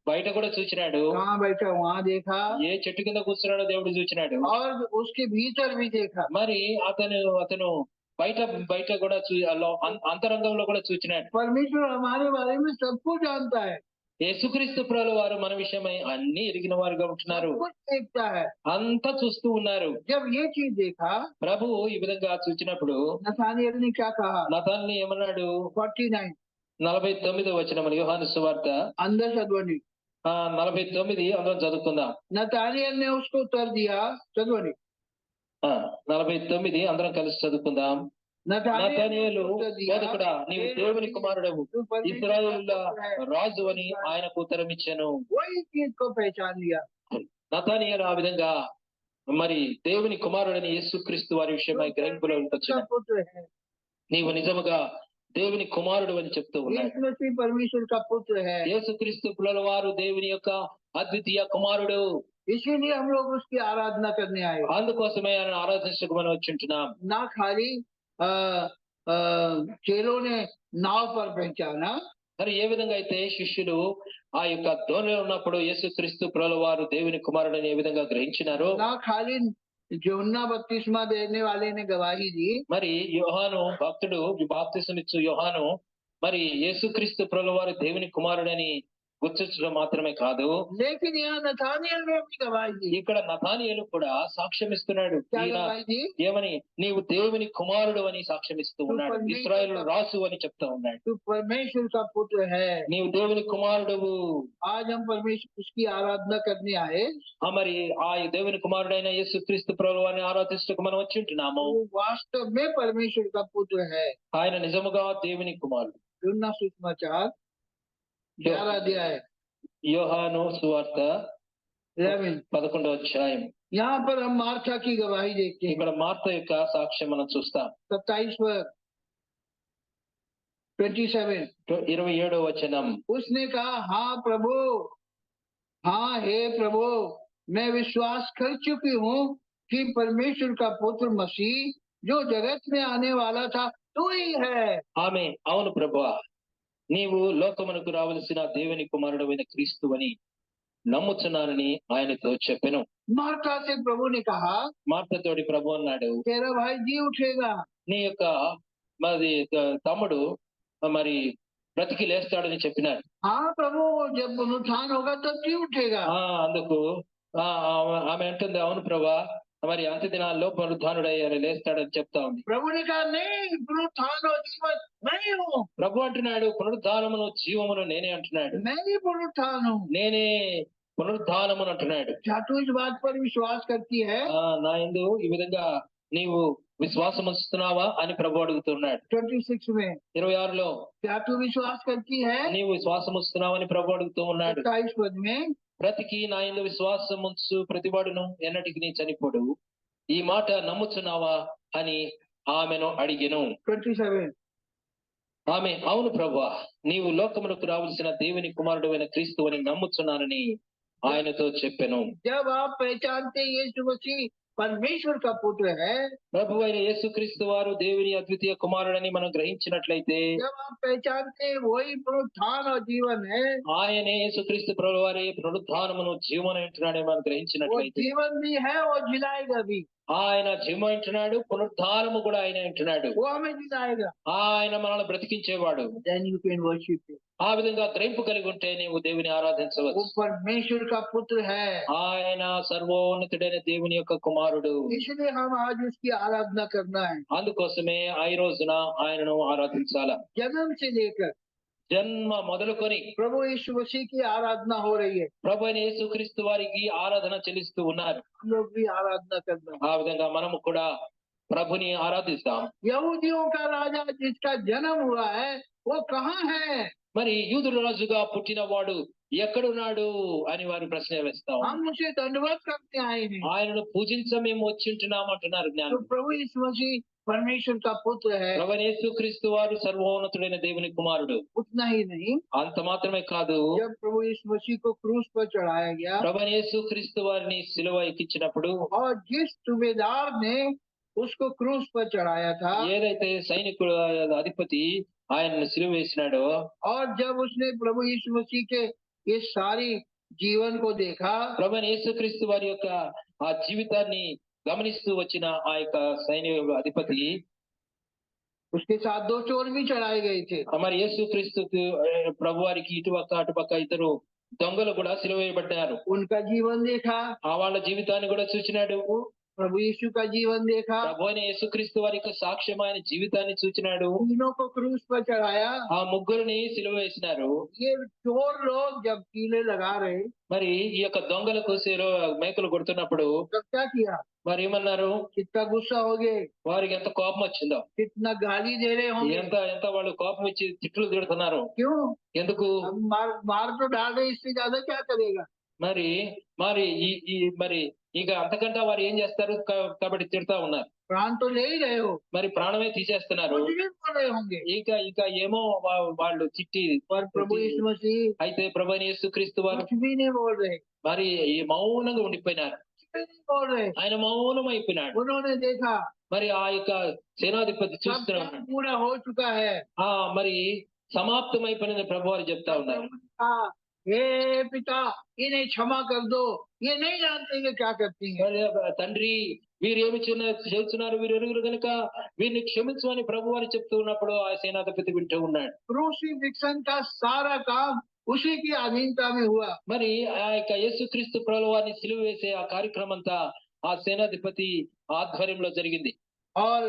బయట కూడా చూచినాడు. कहाँ बैठा वहाँ देखा, ఏ చెట్టు కింద కూర్చున్నాడో దేవుడు చూచినాడు. और उसके भीतर भी देखा। మరి అతను బయట కూడా అంతరంగంలో కూడా చూచినాడు. परमेश्वर हमारे बारे में सबको जानता है, యేసుక్రీస్తు ప్రభువు వారు మన విషయమై అన్ని ఎరిగిన వారుగా ఉంటున్నారు, सब कुछ देखता है। అంతా చూస్తూ ఉన్నారు. जब ये चीज देखा, ప్రభువు ఈ విధంగా చూచినప్పుడు नथानिएल ने क्या कहा? నతాన్ని ఏమన్నాడు? 49 49వ వచనం యోహాను సువార్త अंदर चदवनी, 49 అందరం చదువుకుందాం. नथानिएल ने उसको उत्तर दिया, चदवनी 49 అందరం కలిసి చదువుకుందాం. నతానీయేలు, బోధకుడా, నీవు దేవుని కుమారుడవు, ఇశ్రాయేలుల రాజు అని ఆయనకు ఉత్తరం ఇచ్చాను. वही चीज को पहचान लिया। నతానీయేలు ఆ విధంగా మరి దేవుని కుమారుడని యేసుక్రీస్తు వారి విషయమై గ్రహింపులో వచ్చిన पुत्र है, నీవు నిజముగా దేవుని కుమారుడు అని చెప్తూ ఉన్నాడు. यीशु मसीह परमेश्वर का पुत्र है, యేసుక్రీస్తు ప్రభువు వారు దేవుని యొక్క అద్వితీయ కుమారుడు. इसीलिए हम लोग उसकी आराधना करने आए। అందుకోసమే ఆయన ఆరాధించకు మనం వచ్చి ఉంటున్నాం. ना खाली चेलों ने नाव पर पहचाना, మరి ఏ విధంగా అయితే శిష్యులు ఆ యొక్క ధోనిలో ఉన్నప్పుడు యేసుక్రీస్తు ప్రభువు వారు దేవుని కుమారుడని ఏ విధంగా గ్రహించినారో, ना खाली యోహన్నా बपतिस्मा देने वाले ने गवाही दी, మరి యోహాను భక్తుడు బాప్తిస్మనిచ్చు యోహాను మరి యేసుక్రీస్తు ప్రభువు వారు దేవుని కుమారుడని గుర్తించడం మాత్రమే కాదు, लेकिन यहाँ नथानिएल ने भी गवाही दी। ఇక్కడ నతానీయేలు కూడా సాక్ష్యం ఇస్తున్నాడు. क्या ఈయన गवाही दी? ఏమని? నీవు దేవుని కుమారుడు అని సాక్ష్యం ఇస్తూ ఉన్నాడు. ఇశ్రాయేలు రాసు అని చెప్తా ఉన్నాడు. तू परमेश्वर का पुत्र है। నీవు దేవుని కుమారుడువు. आज हम परमेश्वर उसकी आराधना करने आए, మరి ఆ దేవుని కుమారుడైన యేసుక్రీస్తు ప్రభువు వారిని ఆరాధించడానికి మనం వచ్చి ఉంటున్నాము. वो वास्तव में परमेश्वर का पुत्र है। ఆయన నిజముగా దేవుని కుమారుడు. यूहन्ना सुसमाचार 11 अध्याय యోహాను సువార్త 11। 11వ అధ్యాయం. यहाँ पर हम मार्था की गवाही देखते हैं। ఇక్కడ మార్త యొక్క సాక్ష్యం మనం చూస్తాం. 27 27. 27వ వచనం. उसने कहा, हाँ प्रभु, हाँ हे प्रभु, मैं विश्वास कर चुकी हूँ कि परमेश्वर का पुत्र मसीह जो जगत में आने वाला था तू ही है। ఆమె అవును ప్రభువా, నీవు లోకమునకు రావలసిన దేవుని కుమారుడైన క్రీస్తువని నమ్ముచున్నానని ఆయనతో చెప్పెను. मार्था से प्रभु ने कहा, మార్తతోటి ప్రభు అన్నాడు, तेरा भाई जी उठेगा। నీ యొక్క మరి తమ్ముడు మరి బ్రతికి లేస్తాడని చెప్పినాడు. हाँ प्रभु, जब पुनरुत्थान होगा तब जी उठेगा। అందుకు ఆమె అంటుంది, అవును ప్రభా, మరి అంత్య దినాల్లో పునరుద్ధానుడయ్యారు లేస్తాడని చెప్తా ఉంది. प्रभु ने कहा, नहीं, पुनरुत्थान और जीवन मैं ही हूँ। ప్రభు అంటున్నాడు, పునరుద్ధానమును జీవమును నేనే అంటున్నాడు. मैं ही पुनरुत्थान हूँ। నేనే పునరుద్ధానమును అంటున్నాడు. क्या तू इस बात पर विश्वास करती है? నా యందు ఈ విధంగా నీవు విశ్వాసం ఉంచుతున్నావా అని ప్రభు అడుగుతున్నాడు. 26 में 26లో क्या तू विश्वास करती है? నీవు విశ్వాసం ఉంచుతున్నావా అని ప్రభు అడుగుతూ ఉన్నాడు. 27 पद में బ్రతికి నా యందు విశ్వాసం ఉంచు ప్రతివాడును ఎన్నటికి నీ చనిపోడు, ఈ మాట నమ్ముచున్నావా అని ఆమెను అడిగెను. 27 ఆమె అవును ప్రభువా, నీవు లోకమునకు రావలసిన దేవుని కుమారుడైన క్రీస్తు అని నమ్ముచున్నానని ఆయనతో చెప్పెను. जब आप पहचानते यीशु मसीह परमेश्वर का पुत्र है, ప్రభు అయిన యేసుక్రీస్తు వారు దేవుని అద్వితీయ కుమారుడని మనం గ్రహించినట్లయితే, जब आप पहचानते वही पुनरुत्थान और जीवन है, ఆయనే యేసుక్రీస్తు ప్రభు వారి పునరుద్ధానమును జీవన అంటున్నాడని మనం वो గ్రహించినట్లయితే, जीवन भी है और जिलाएगा भी। ఆయన జీవం అంటున్నాడు, పునరుద్ధానము కూడా ఆయన అంటున్నాడు. वो हमें जिलाएगा। ఆయన మనల్ని బ్రతికించేవాడు. Then you can worship him। ఆ విధంగా గ్రహింపు కలిగి ఉంటే నీవు దేవుని वो ఆరాధించవచ్చు. परमेश्वर का पुत्र है, ఆయన సర్వోన్నతుడైన దేవుని యొక్క కుమారుడు. इसलिए हम आज उसकी आराधना करना है। అందుకోసమే ఈ రోజున ఆయనను ఆరాధించాలా. जन्म से लेकर జన్మ మొదలుకొని प्रभु यीशु मसीह की आराधना हो रही है। ప్రభు అయిన యేసుక్రీస్తు వారికి ఆరాధన చెల్లిస్తూ ఉన్నారు. हम लोग भी आराधना करना है। ఆ విధంగా మనము కూడా ప్రభుని ఆరాధిస్తాం. यहूदियों का राजा जिसका जन्म हुआ है वो कहाँ है? మరి యూదుల రాజుగా పుట్టిన వాడు ఎక్కడున్నాడు అని వారు ప్రశ్న వేస్తాం. हम उसे दंडवत करते आए हैं। ఆయనను పూజించ మేము వచ్చింటున్నాం అంటున్నారు तो జ్ఞానం. प्रभु यीशु मसीह परमेश्वर का पुत्र है। ప్రభు అయిన యేసుక్రీస్తు వారు సర్వోన్నతుడైన దేవుని కుమారుడు. उतना ही नहीं, అంత మాత్రమే కాదు, जब प्रभु यीशु मसीह को क्रूस पर चढ़ाया गया ప్రభు అయిన యేసుక్రీస్తు వారిని సిలువ ఎక్కించినప్పుడు और जिस सूबेदार ने उसको क्रूस पर चढ़ाया था, ఏదైతే సైనికుల అధిపతి ఆయనను సిలువ వేసినాడో, और जब उसने प्रभु यीशु मसीह के इस सारी जीवन को देखा, ప్రభు అయిన యేసుక్రీస్తు వారి యొక్క ఆ జీవితాన్ని గమనిస్తూ వచ్చిన ఆ యొక్క సైనిక అధిపతి, उसके साथ 2 चोर भी चढ़ाए गए थे। మరి యేసుక్రీస్తుకు ప్రభు వారికి ఇటుపక్క అటుపక్క ఇద్దరు దొంగలు కూడా సిలువ వేయబడ్డారు. उनका जीवन देखा, వాళ్ళ జీవితాన్ని కూడా చూచినాడు. प्रभु यीशु का जीवन देखा, ప్రభు అయిన యేసుక్రీస్తు వారి యొక్క సాక్ష్యమైన జీవితాన్ని చూచినాడు. तीनों को क्रूस पर चढ़ाया। ఆ ముగ్గురిని సిలువ వేసినారు. ये चोर लोग जब कीले लगा रहे మరి ఈ యొక్క దొంగలకు మేకలు కొడుతున్నప్పుడు तब क्या किया? మరి ఏమన్నారు? कितना गुस्सा हो गए, వారికి ఎంత కోపం వచ్చిందో, कितना गाली दे रहे होंगे। ఎంత ఎంత వాళ్ళు కోపం ఇచ్చి తిట్లు తిడుతున్నారు. क्यों? ఎందుకు? अब मार तो डाल रहे, इससे ज्यादा क्या करेगा? మరి మరి మరి ఇక అంతకంటే వారు ఏం చేస్తారు కాబట్టి తిడతా ఉన్నారు. प्राण तो ले ही रहे हो, మరి ప్రాణమే తీసేస్తున్నారు. कुछ भी बोल रहे होंगे, ఇక ఏమో వాళ్ళు చిట్టి. पर प्रभु यीशु मसीह అయితే ప్రభు అయిన యేసుక్రీస్తు వారు कुछ भी नहीं बोल रहे, మరి ఈ మౌనంగా ఉండిపోయినారు. कुछ भी नहीं बोल रहे। ఆయన మౌనం అయిపోయినాడు. उन्होंने देखा మరి ఆ యొక్క సేనాధిపతి सब చూస్తున్నాడు. काम पूरा हो चुका है। మరి సమాప్తం అయిపోయిన ప్రభు వారు చెప్తా ఉన్నారు. हाँ, हे पिता, इन्हें क्षमा कर दो, ये नहीं जानते ये क्या करती है। మరి తండ్రి, వీరు ఏమి చేస్తున్నారు, వీరు ఎరుగురు కనుక వీరిని క్షమించమని ప్రభు వారు చెప్తూ ఉన్నప్పుడు ఆ సేనాధిపతి వింటూ ఉన్నాడు. क्रूसिफिक्शन का सारा काम उसी की अधीनता में हुआ। మరి ఆ యొక్క యేసుక్రీస్తు ప్రభు వారిని సిలువ వేసే ఆ కార్యక్రమం అంతా ఆ సేనాధిపతి ఆధ్వర్యంలో జరిగింది. और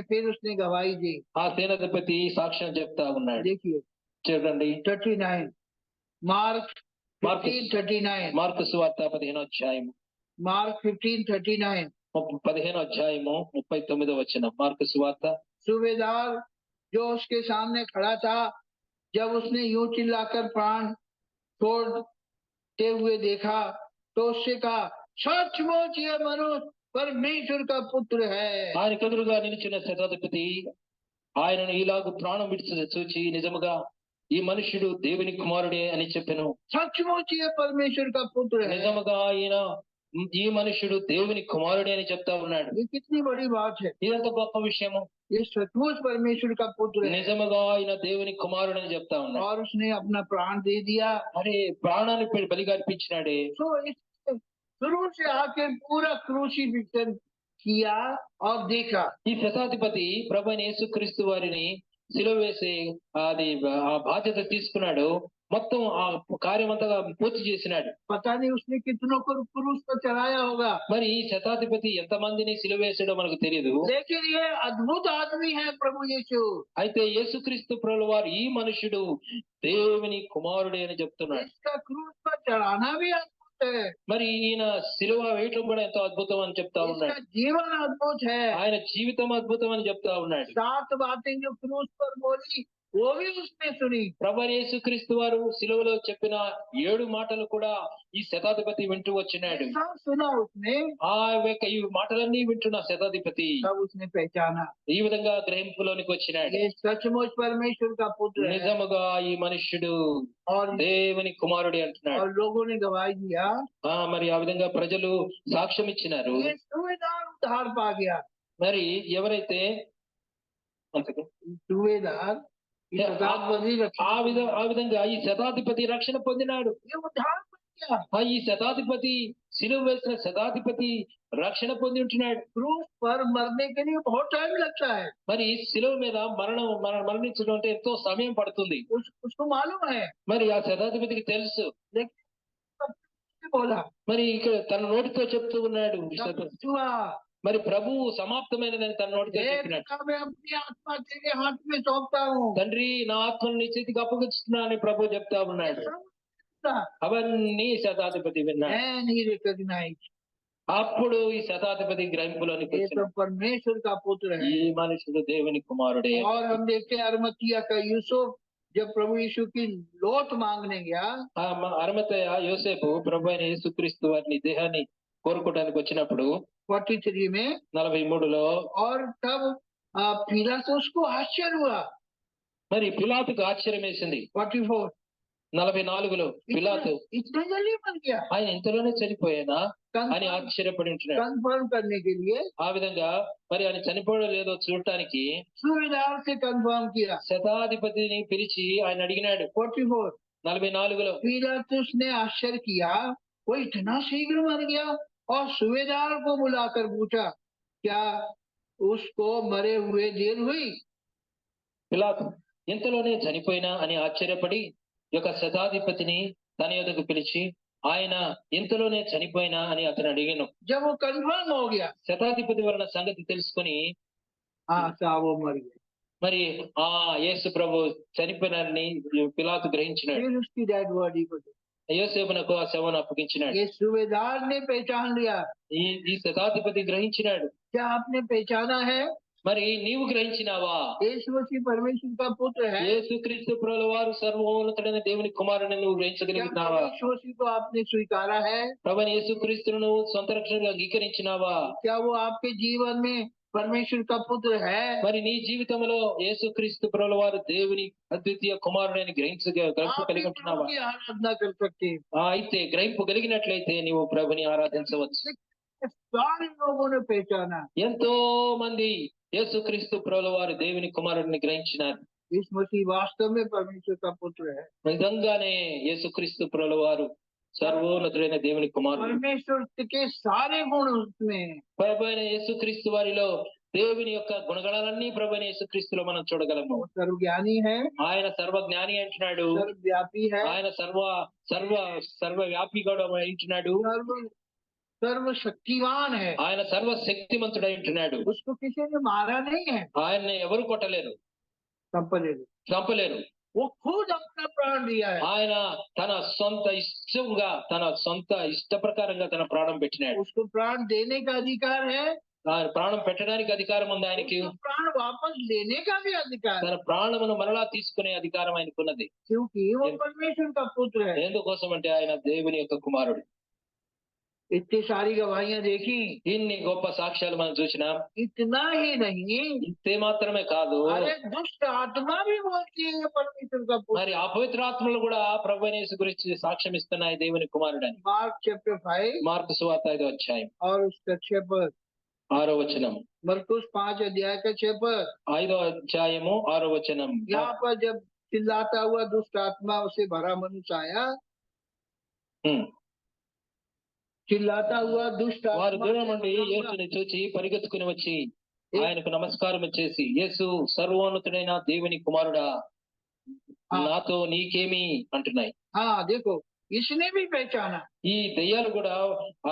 फिर उसने गवाही दी। ఆ సేనాధిపతి సాక్ష్యం చెప్తా ఉన్నాడు. देखिए చూడండి, 39 मार्क మార్కు 15:39 మార్కు సువార్త 15వ అధ్యాయము मार्क 15:39 15వ అధ్యాయము 39వ వచనం. మార్కు సువార్త. सूबेदार जो उसके सामने खड़ा था, जब उसने यूं चिल्लाकर प्राण छोड़ते हुए देखा तो उससे कहा, सचमुच ये मनुष्य परमेश्वर का पुत्र है। ఆయనకు ఎదురుగా నిలిచిన శతాధిపతి ఆయనను ఇలాగ ప్రాణం విడిచి చూచి నిజముగా ఈ మనుష్యుడు దేవుని కుమారుడే అని చెప్పెను. सचमुच ये परमेश्वर का पुत्र है। నిజముగా ఈయన ఈ మనుష్యుడు దేవుని కుమారుడే అని చెప్తా ఉన్నాడు. ये कितनी बड़ी बात है। ఇదంత గొప్ప విషయము. ये सचमुच परमेश्वर का पुत्र है నిజముగా ఆయన దేవుని కుమారుడు అని చెప్తా ఉన్నాడు. और उसने अपना प्राण दे दिया। అరే ప్రాణాన్ని బలిగా అర్పించినాడే. तो इसने शुरू से आके पूरा क्रूसिफिक्शन किया और देखा। ఈ శతాధిపతి ప్రభువైన యేసుక్రీస్తు వారిని సిలువ వేసి అది ఆ బాధ్యత తీసుకున్నాడు. మొత్తం ఆ కార్యం అంతగా పూర్తి చేసినాడు. पता नहीं उसने कितनों को क्रूस पर चढ़ाया होगा, మరి ఈ శతాధిపతి ఎంత మందిని సిలువ వేసాడో మనకు తెలియదు. लेकिन ये अद्भुत आदमी है प्रभु यीशु। అయితే యేసుక్రీస్తు ప్రభుల వారు ఈ మనుషుడు దేవుని కుమారుడే అని చెప్తున్నాడు. इसका क्रूस पर चढ़ाना भी अद्भुत है, మరి ఈయన సిలువ వేయటం కూడా ఎంతో అద్భుతం అని చెప్తా ఉన్నాడు. इसका जीवन अद्भुत है। ఆయన జీవితం అద్భుతం అని చెప్తా ఉన్నాడు. 7 बातें जो क्रूस पर बोली वो भी उसने सुनी। ప్రభు యేసుక్రీస్తు వారు సిలువలో చెప్పిన 7 మాటలు కూడా ఈ శతాధిపతి వింటూ వచ్చినాడు. सब सुना उसने, ఆ యొక్క ఈ మాటలన్నీ వింటున్న శతాధిపతి तब उसने पहचाना ఈ విధంగా గ్రహింపులోనికి వచ్చినాడు. ये सचमुच परमेश्वर का पुत्र है। నిజముగా ఈ మనుష్యుడు और దేవుని కుమారుడే అంటున్నాడు. लोगों ने गवाही दिया। మరి ఆ విధంగా ప్రజలు సాక్ష్యం ఇచ్చినారు. ये सूबेदार उद्धार पा गया। మరి ఎవరైతే అంతకు सूबेदार ये शताब्दी ఆ విధంగా ఈ శతాధిపతి రక్షణ పొందినాడు. ये उद्धार पा गया। ఈ శతాధిపతి సిలువ వేసిన శతాధిపతి రక్షణ పొంది ఉంటున్నాడు. क्रूस पर मरने के लिए बहुत टाइम लगता है। మరి సిలువ మీద మరణించడం అంటే ఎంతో సమయం పడుతుంది. उसको मालूम है, మరి ఆ శతాధిపతికి తెలుసు. लेकिन बोला మరి ఇక్కడ తన నోటితో చెప్తూ ఉన్నాడు. हुआ మరి ప్రభు సమాప్తమైనదని తన నోటితో చెప్పినాడు. मैं अपनी आत्मा तेरे हाथ में सौंपता हूँ। తండ్రి నా ఆత్మను నీ చేతికి అప్పగిస్తున్నా అని ప్రభు చెప్తా ఉన్నాడు. అవన్నీ శతాధిపతి విన్నాడు. मैं नहीं रिकॉग्नाइज, అప్పుడు ఈ శతాధిపతి గ్రహింపులోనికి ये వచ్చిన तो परमेश्वर का पुत्र है। ఈ మనుషుడు దేవుని కుమారుడే. और हम देखते हैं अरमतिया का यूसुफ जब प्रभु यीशु की लौट मांगने गया, అరమతయ యోసేపు ప్రభు అయిన యేసుక్రీస్తు వారిని దేహాన్ని కోరుకోవడానికి వచ్చినప్పుడు 43 में, 43లో और तब पिलातुस को आश्चर्य हुआ। మరి పిలాతుకు ఆశ్చర్యం వేసింది. 44 44లో పిలాతు इतना जल्दी मर गया। ఆయన ఇంతలోనే చనిపోయానా అని ఆశ్చర్యపడి ఉంటున్నాడు. कंफर्म करने के लिए ఆ విధంగా మరి ఆయన చనిపోవడం లేదో చూడటానికి सूबेदार से कंफर्म किया। శతాధిపతిని పిలిచి ఆయన అడిగినాడు. 44 44లో पिलातुस ने आश्चर्य किया, वो इतना शीघ्र मर गया, और सूबेदार को बुलाकर पूछा, क्या उसको मरे हुए देर हुई? పిలాతు ఇంతలోనే చనిపోయినా అని ఆశ్చర్యపడి ఈ యొక్క శతాధిపతిని తన యొద్దకు పిలిచి ఆయన ఇంతలోనే చనిపోయినా అని అతను అడిగాను. जब वो कंफर्म हो गया, శతాధిపతి వలన సంగతి తెలుసుకొని हाँ वो मर गया। మరి ఆ యేసు ప్రభు చనిపోయినారని పిలాతు గ్రహించినాడు. फिर उसकी डेड बॉडी को యోసేపునకు ఆ శవను అప్పగించినాడు. ये सूबेदार ने पहचान लिया। ఈ శతాధిపతి గ్రహించినాడు. क्या आपने पहचाना है? మరి నీవు గ్రహించినావా? यीशु मसीह परमेश्वर का पुत्र है। యేసుక్రీస్తు ప్రభుల వారు సర్వోన్నతుడైన దేవుని కుమారుని నువ్వు क्या గ్రహించగలిగినావా? यीशु मसीह को आपने स्वीकारा है? ప్రభువైన యేసుక్రీస్తును నువ్వు సొంత రక్షణగా అంగీకరించినావా? क्या वो आपके जीवन में परमेश्वर का पुत्र है? మరి నీ జీవితంలో యేసుక్రీస్తు ప్రభుల వారు దేవుని అద్వితీయ కుమారుడని గ్రహింపు आप కలిగి भी ఉంటున్నావా? प्रभु की आराधना कर सकते हैं। అయితే గ్రహింపు కలిగినట్లయితే నీవు ప్రభుని ఆరాధించవచ్చు. सारे लोगों ने पहचाना ఎంతో మంది యేసుక్రీస్తు ప్రభుల వారు దేవుని కుమారుడిని గ్రహించినారు. यीशु मसीह वास्तव में परमेश्वर का पुत्र है। నిజంగానే యేసుక్రీస్తు ప్రభుల వారు సర్వోన్నతుడైన దేవుని కుమారుడు. परमेश्वर के सारे गुण उसमें हैं। ప్రభు అయిన యేసుక్రీస్తు వారిలో దేవుని యొక్క గుణగణాలన్నీ ప్రభు అయిన యేసుక్రీస్తులో మనం చూడగలము. वो सर्वज्ञानी है, ఆయన సర్వజ్ఞాని అంటున్నాడు. सर्वव्यापी है, ఆయన సర్వవ్యాపి కూడా అంటున్నాడు. सर्वशक्तिवान है। ఆయన సర్వశక్తిమంతుడై ఉంటున్నాడు. उसको किसी ने मारा नहीं है, ఆయన్ని ఎవరు కొట్టలేరు, చంపలేరు. वो खुद अपना प्राण दिया है। ఆయన తన సొంత ఇష్ట ప్రకారంగా తన ప్రాణం పెట్టినాడు. उसको प्राण देने का अधिकार है, ఆయన ప్రాణం పెట్టడానికి అధికారం ఉంది ఆయనకి. उसको प्राण वापस लेने का भी अधिकार है, తన ప్రాణమును మరలా తీసుకునే అధికారం ఆయనకున్నది. क्योंकि वो परमेश्वर का पुत्र है। ఎందుకోసం అంటే ఆయన దేవుని యొక్క కుమారుడు. इतनी सारी गवाहियां देखी, ఇన్ని గొప్ప సాక్ష్యాలు మనం చూసినాం. इतना ही नहीं, ఇంతే మాత్రమే కాదు, अरे दुष्ट आत्मा भी बोलती है ये परमेश्वर का पुत्र। మరి అపవిత్రాత్మలు కూడా ప్రభువైన యేసు గురించి సాక్ష్యం ఇస్తున్నాయి దేవుని కుమారుడని. मार्क चैप्टर 5 మార్కు సువార్త 5వ అధ్యాయం और उसका 6 पद, 6వ వచనం. मरकुस 5 अध्याय का 6 पद। 5వ అధ్యాయము 6వ వచనం. यहाँ पर जब चिल्लाता हुआ दुष्ट आत्मा उसे भरा मनुष्य आया, ఉమ్. चिल्लाता हुआ दुष्ट వారు आत्मा దూరం से నుండి भरा हुआ, యేసుని చూచి పరిగెత్తుకుని వచ్చి ఆయనకు నమస్కారం చేసి, యేసు సర్వోన్నతుడైన దేవుని కుమారుడా, నాతో నీకేమి అంటున్నాయి. हाँ देखो, इसने भी पहचाना ఈ దెయ్యాలు కూడా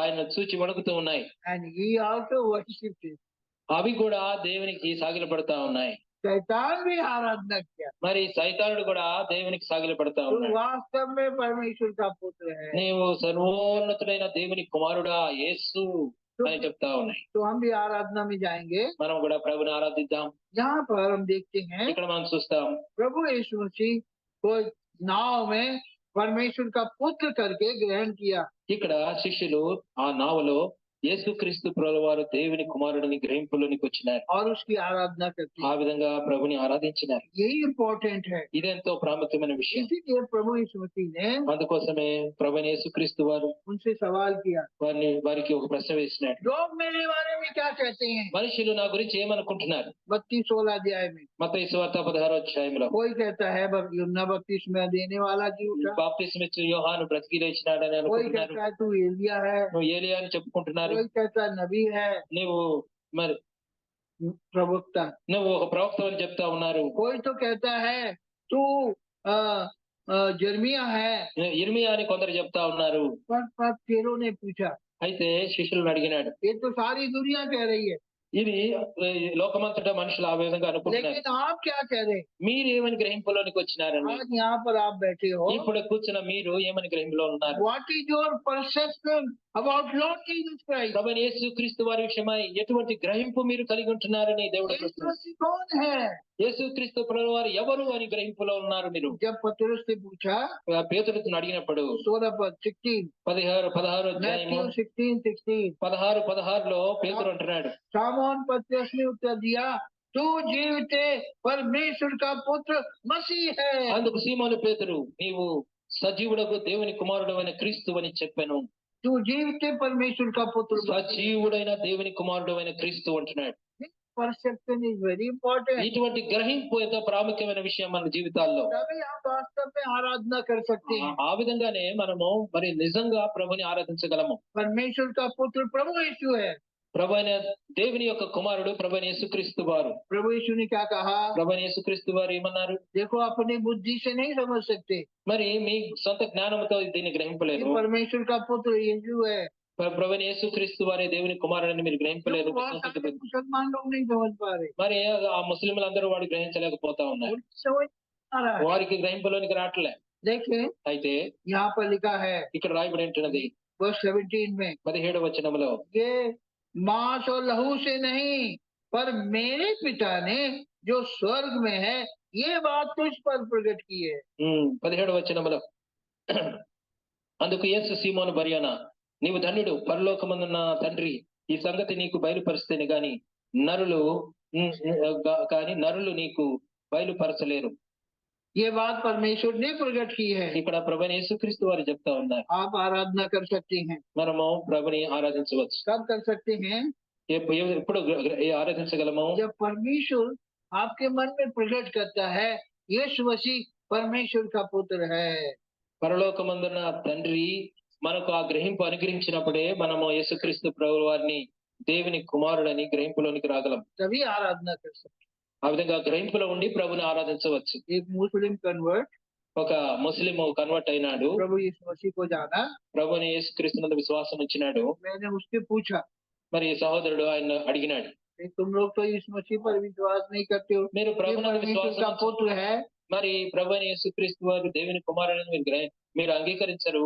ఆయన చూచి వణుకుతూ ఉన్నాయి. and he also worshipped him। అవి కూడా దేవునికి సాగిలపడతా ఉన్నాయి. शैतान भी आराधना किया, మరి సైతానుడు కూడా దేవునికి సాగిలపడతా तो ఉన్నాడు. वास्तव में परमेश्वर का पुत्र है। నీవు సర్వోన్నతుడైన దేవుని కుమారుడా యేసు అని చెప్తా ఉన్నాయి. तो हम भी आराधना में जाएंगे। మనం కూడా ప్రభుని ఆరాధిద్దాం. यहाँ पर हम देखते हैं ఇక్కడ మనం చూస్తాం प्रभु यीशु मसीह को नाव में परमेश्वर का पुत्र करके ग्रहण किया। ఇక్కడ శిష్యులు ఆ నావలో యేసుక్రీస్తు ప్రభువు వారు దేవుని కుమారుడిని గ్రహింపులోనికి వచ్చినారు. और उसकी आराधना करते ఆ हैं। విధంగా ప్రభుని ఆరాధించినారు. यही इम्पोर्टेंट है। ఇదెంతో ప్రాముఖ్యమైన విషయం. इसीलिए प्रभु यीशु मसीह ने అందుకోసమే ప్రభుని యేసుక్రీస్తు వారు उनसे सवाल किया, వారికి ఒక ప్రశ్న వేసినాడు. लोग मेरे बारे में क्या कहते हैं? మనుషులు నా గురించి ఏమనుకుంటున్నారు? 32-16 अध्याय में మత్తయి సువార్త 16వ అధ్యాయంలో कोई कहता है यूहन्ना बपतिस्मा देने वाला जी उठा, బాప్తిస్మిచ్చు యోహాను బ్రతికి లేచినాడని कोई అనుకుంటున్నారు. कहता है तू एलिया है, నువ్వు ఏలియా అని చెప్పుకుంటున్నారు. कोई कहता है नबी है, నువ్వు మరి प्रवक्ता, నువ్వు ఒక ప్రవక్త అని చెప్తా ఉన్నారు. कोई तो कहता है तू जर्मिया है। ఇర్మియా అని కొందరు చెప్తా ఉన్నారు. पर फेरो ने पूछा, అయితే శిష్యులను అడిగినాడు, ये तो सारी दुनिया कह रही है, ఇది లోకమంతటా మనుషులు ఆ విధంగా అనుకుంటున్నారు. लेकिन आप क्या कह रहे हैं? మీరు ఏమని గ్రహింపులోనికి వచ్చినారని. आज यहाँ पर आप बैठे हो, ఇప్పుడు కూర్చున్న మీరు ఏమని గ్రహింపులో ఉన్నారు? What is your perception about Lord Jesus Christ? ప్రభువైన యేసుక్రీస్తు వారి విషయమై ఎటువంటి గ్రహింపు మీరు కలిగి ఉంటున్నారని దేవుడు यीशु ప్రశ్నిస్తున్నాడు. मसीह कौन है? యేసుక్రీస్తు ప్రభువు వారు ఎవరు అని గ్రహింపులో ఉన్నారు మీరు? जब पतरस से पूछा, పేతురును అడిగినప్పుడు 16 पद 16 16 అధ్యాయము मैथ्यू 16:16 16:16లో పేతురు అంటున్నాడు, सामोन पतरस ने उत्तर दिया, तू जीवते परमेश्वर का पुत्र मसीह है। అందుకు సీమోను పేతురు, నీవు సజీవుడకు దేవుని కుమారుడు అయిన క్రీస్తు అని చెప్పాను. तू जीवते परमेश्वर का पुत्र मसीह। సజీవుడైన దేవుని కుమారుడు అయిన క్రీస్తు అంటున్నాడు. Perception is very important. ఇటువంటి గ్రహింపు ఎంతో ప్రాముఖ్యమైన విషయం మన జీవితాల్లో. तभी हम वास्तव में आराधना कर सकते हैं। ఆ విధంగానే మనము మరి నిజంగా ప్రభుని ఆరాధించగలము. परमेश्वर का पुत्र प्रभु यीशु है। ప్రభు అయిన దేవుని యొక్క కుమారుడు ప్రభు అయిన యేసుక్రీస్తు వారు. प्रभु यीशु ने क्या कहा? ప్రభు అయిన యేసుక్రీస్తు వారు ఏమన్నారు? देखो अपनी बुद्धि से नहीं समझ सकते, మరి మీ సొంత జ్ఞానంతో దీన్ని ये గ్రహింపలేరు. परमेश्वर का पुत्र यीशु है। ప్రభు అయిన యేసుక్రీస్తు వారే దేవుని కుమారుడని మీరు గ్రహింపలేరు. बहुत सारे मुसलमान लोग नहीं समझ पा रहे, మరి ఆ ముస్లింలందరూ వాడు గ్రహించలేకపోతా ఉన్నారు. उनको समझ नहीं आ रहा है। వారికి గ్రహింపులోనికి రావట్లే. देखिए అయితే यहाँ पर लिखा है ఇక్కడ రాయబడి ఉంటున్నది वर्ष 17 में, 17వ వచనంలో, ये मांस और लहू से नहीं पर मेरे पिता ने जो स्वर्ग में है ये बात तुझ पर प्रकट की है। 17వ వచనంలో, అందుకు యేసు సీమోను బర్యోనా, నీవు ధన్యుడు, పరలోకమందున్న తండ్రి ఈ సంగతి నీకు బయలుపరిస్తేనే గాని నరులు నీకు బయలుపరచలేరు. ये बात परमेश्वर ने प्रकट की है। ఇక్కడ ప్రభువైన యేసుక్రీస్తు వారు చెప్తా ఉన్నారు. आप आराधना कर सकते हैं। మనము ప్రభుని ఆరాధించవచ్చు. कब कर सकते हैं? ఎప్పుడు ఆరాధించగలము? जब परमेश्वर आपके मन में प्रकट करता है यीशु मसीह परमेश्वर का पुत्र है। పరలోకమందున్న తండ్రి మనకు ఆ గ్రహింపు అనుగ్రహించినప్పుడే మనము యేసుక్రీస్తు ప్రభువు వారిని దేవుని కుమారుడని గ్రహింపులోనికి రాగలం. तभी आराधना कर सकते। ఆ విధంగా గ్రహింపులో ఉండి ప్రభుని ఆరాధించవచ్చు. एक मुस्लिम कन्वर्ट ఒక ముస్లిం కన్వర్ట్ అయినాడు, प्रभु यीशु मसीह को जाना, ప్రభుని యేసుక్రీస్తునందు విశ్వాసం ఉంచినాడు. मैंने उससे पूछा, మరి సహోదరుడు ఆయన అడిగినాడు, तुम लोग तो यीशु मसीह पर विश्वास नहीं करते हो, మీరు ये ప్రభునందు परमेश्वर का విశ్వాసం पुत्र है। మరి ప్రభుని యేసుక్రీస్తు వారు దేవుని కుమారుడని మీరు అంగీకరించరు,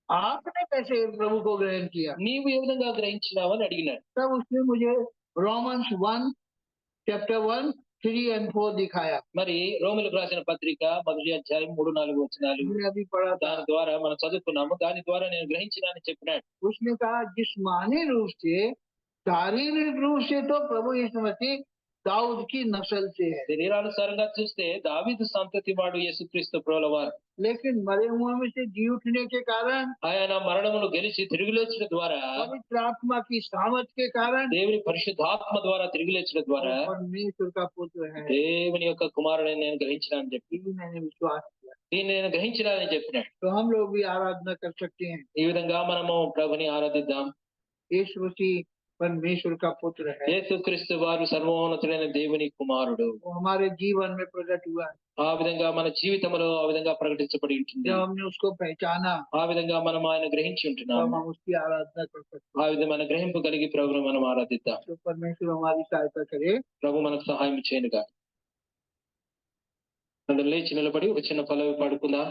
आपने कैसे प्रभु को ग्रहण किया? నీవు ఏ విధంగా గ్రహించినావు అని అడిగినాడు. तब उसने मुझे रोमन्स 1 चैप्टर 1 3 and 4 दिखाया। మరి రోమిలకు రాసిన పత్రిక 1వ అధ్యాయం 3-4 వచనాలు हमने अभी पढ़ा था। దాని ద్వారా మనం చదువుకున్నాము. దాని ద్వారా నేను గ్రహించినానని చెప్పినాడు. उसने कहा जिस्मानी रूप से, शारीरिक रूप से तो प्रभु यीशु मसीह दाऊद की नस्ल से है, శరీరానుసారంగా చూస్తే దావీదు సంతతి వాడు యేసుక్రీస్తు ప్రభువారు. लेकिन मरे हुए में से जी उठने के कारण, ఆయన మరణమును గెలిచి తిరిగి లేచడం ద్వారా, पवित्र आत्मा की सामर्थ के कारण దేవుని పరిశుద్ధాత్మ ద్వారా తిరిగి లేచడం ద్వారా वो परमेश्वर का पुत्र है। దేవుని యొక్క కుమారుడని నేను గ్రహించినానని చెప్పి ये मैंने विश्वास किया। దీన్ని నేను గ్రహించినానని చెప్పినాడు. तो हम लोग भी आराधना कर सकते हैं। ఈ విధంగా మనము ప్రభుని ఆరాధిద్దాం. यीशु मसीह परमेश्वर का पुत्र है, యేసుక్రీస్తు వారు సర్వోన్నతుడైన దేవుని కుమారుడు. वो हमारे जीवन में प्रकट हुआ है। ఆ విధంగా మన జీవితంలో ఆ విధంగా ప్రకటించబడి ఉంటుంది. जब हमने उसको पहचाना, ఆ విధంగా మనం ఆయన గ్రహించి तब ఉంటున్నాము. हम उसकी आराधना कर सकते ఆ విధమైన గ్రహింపు కలిగి ప్రభుని మనం ఆరాధిద్దాం. हैं। तो परमेश्वर हमारी सहायता करे। ప్రభు మనకు సహాయం చేయనుగా. అందరూ లేచి నిలబడి ఒక చిన్న పల్లవి పాడుకుందాం.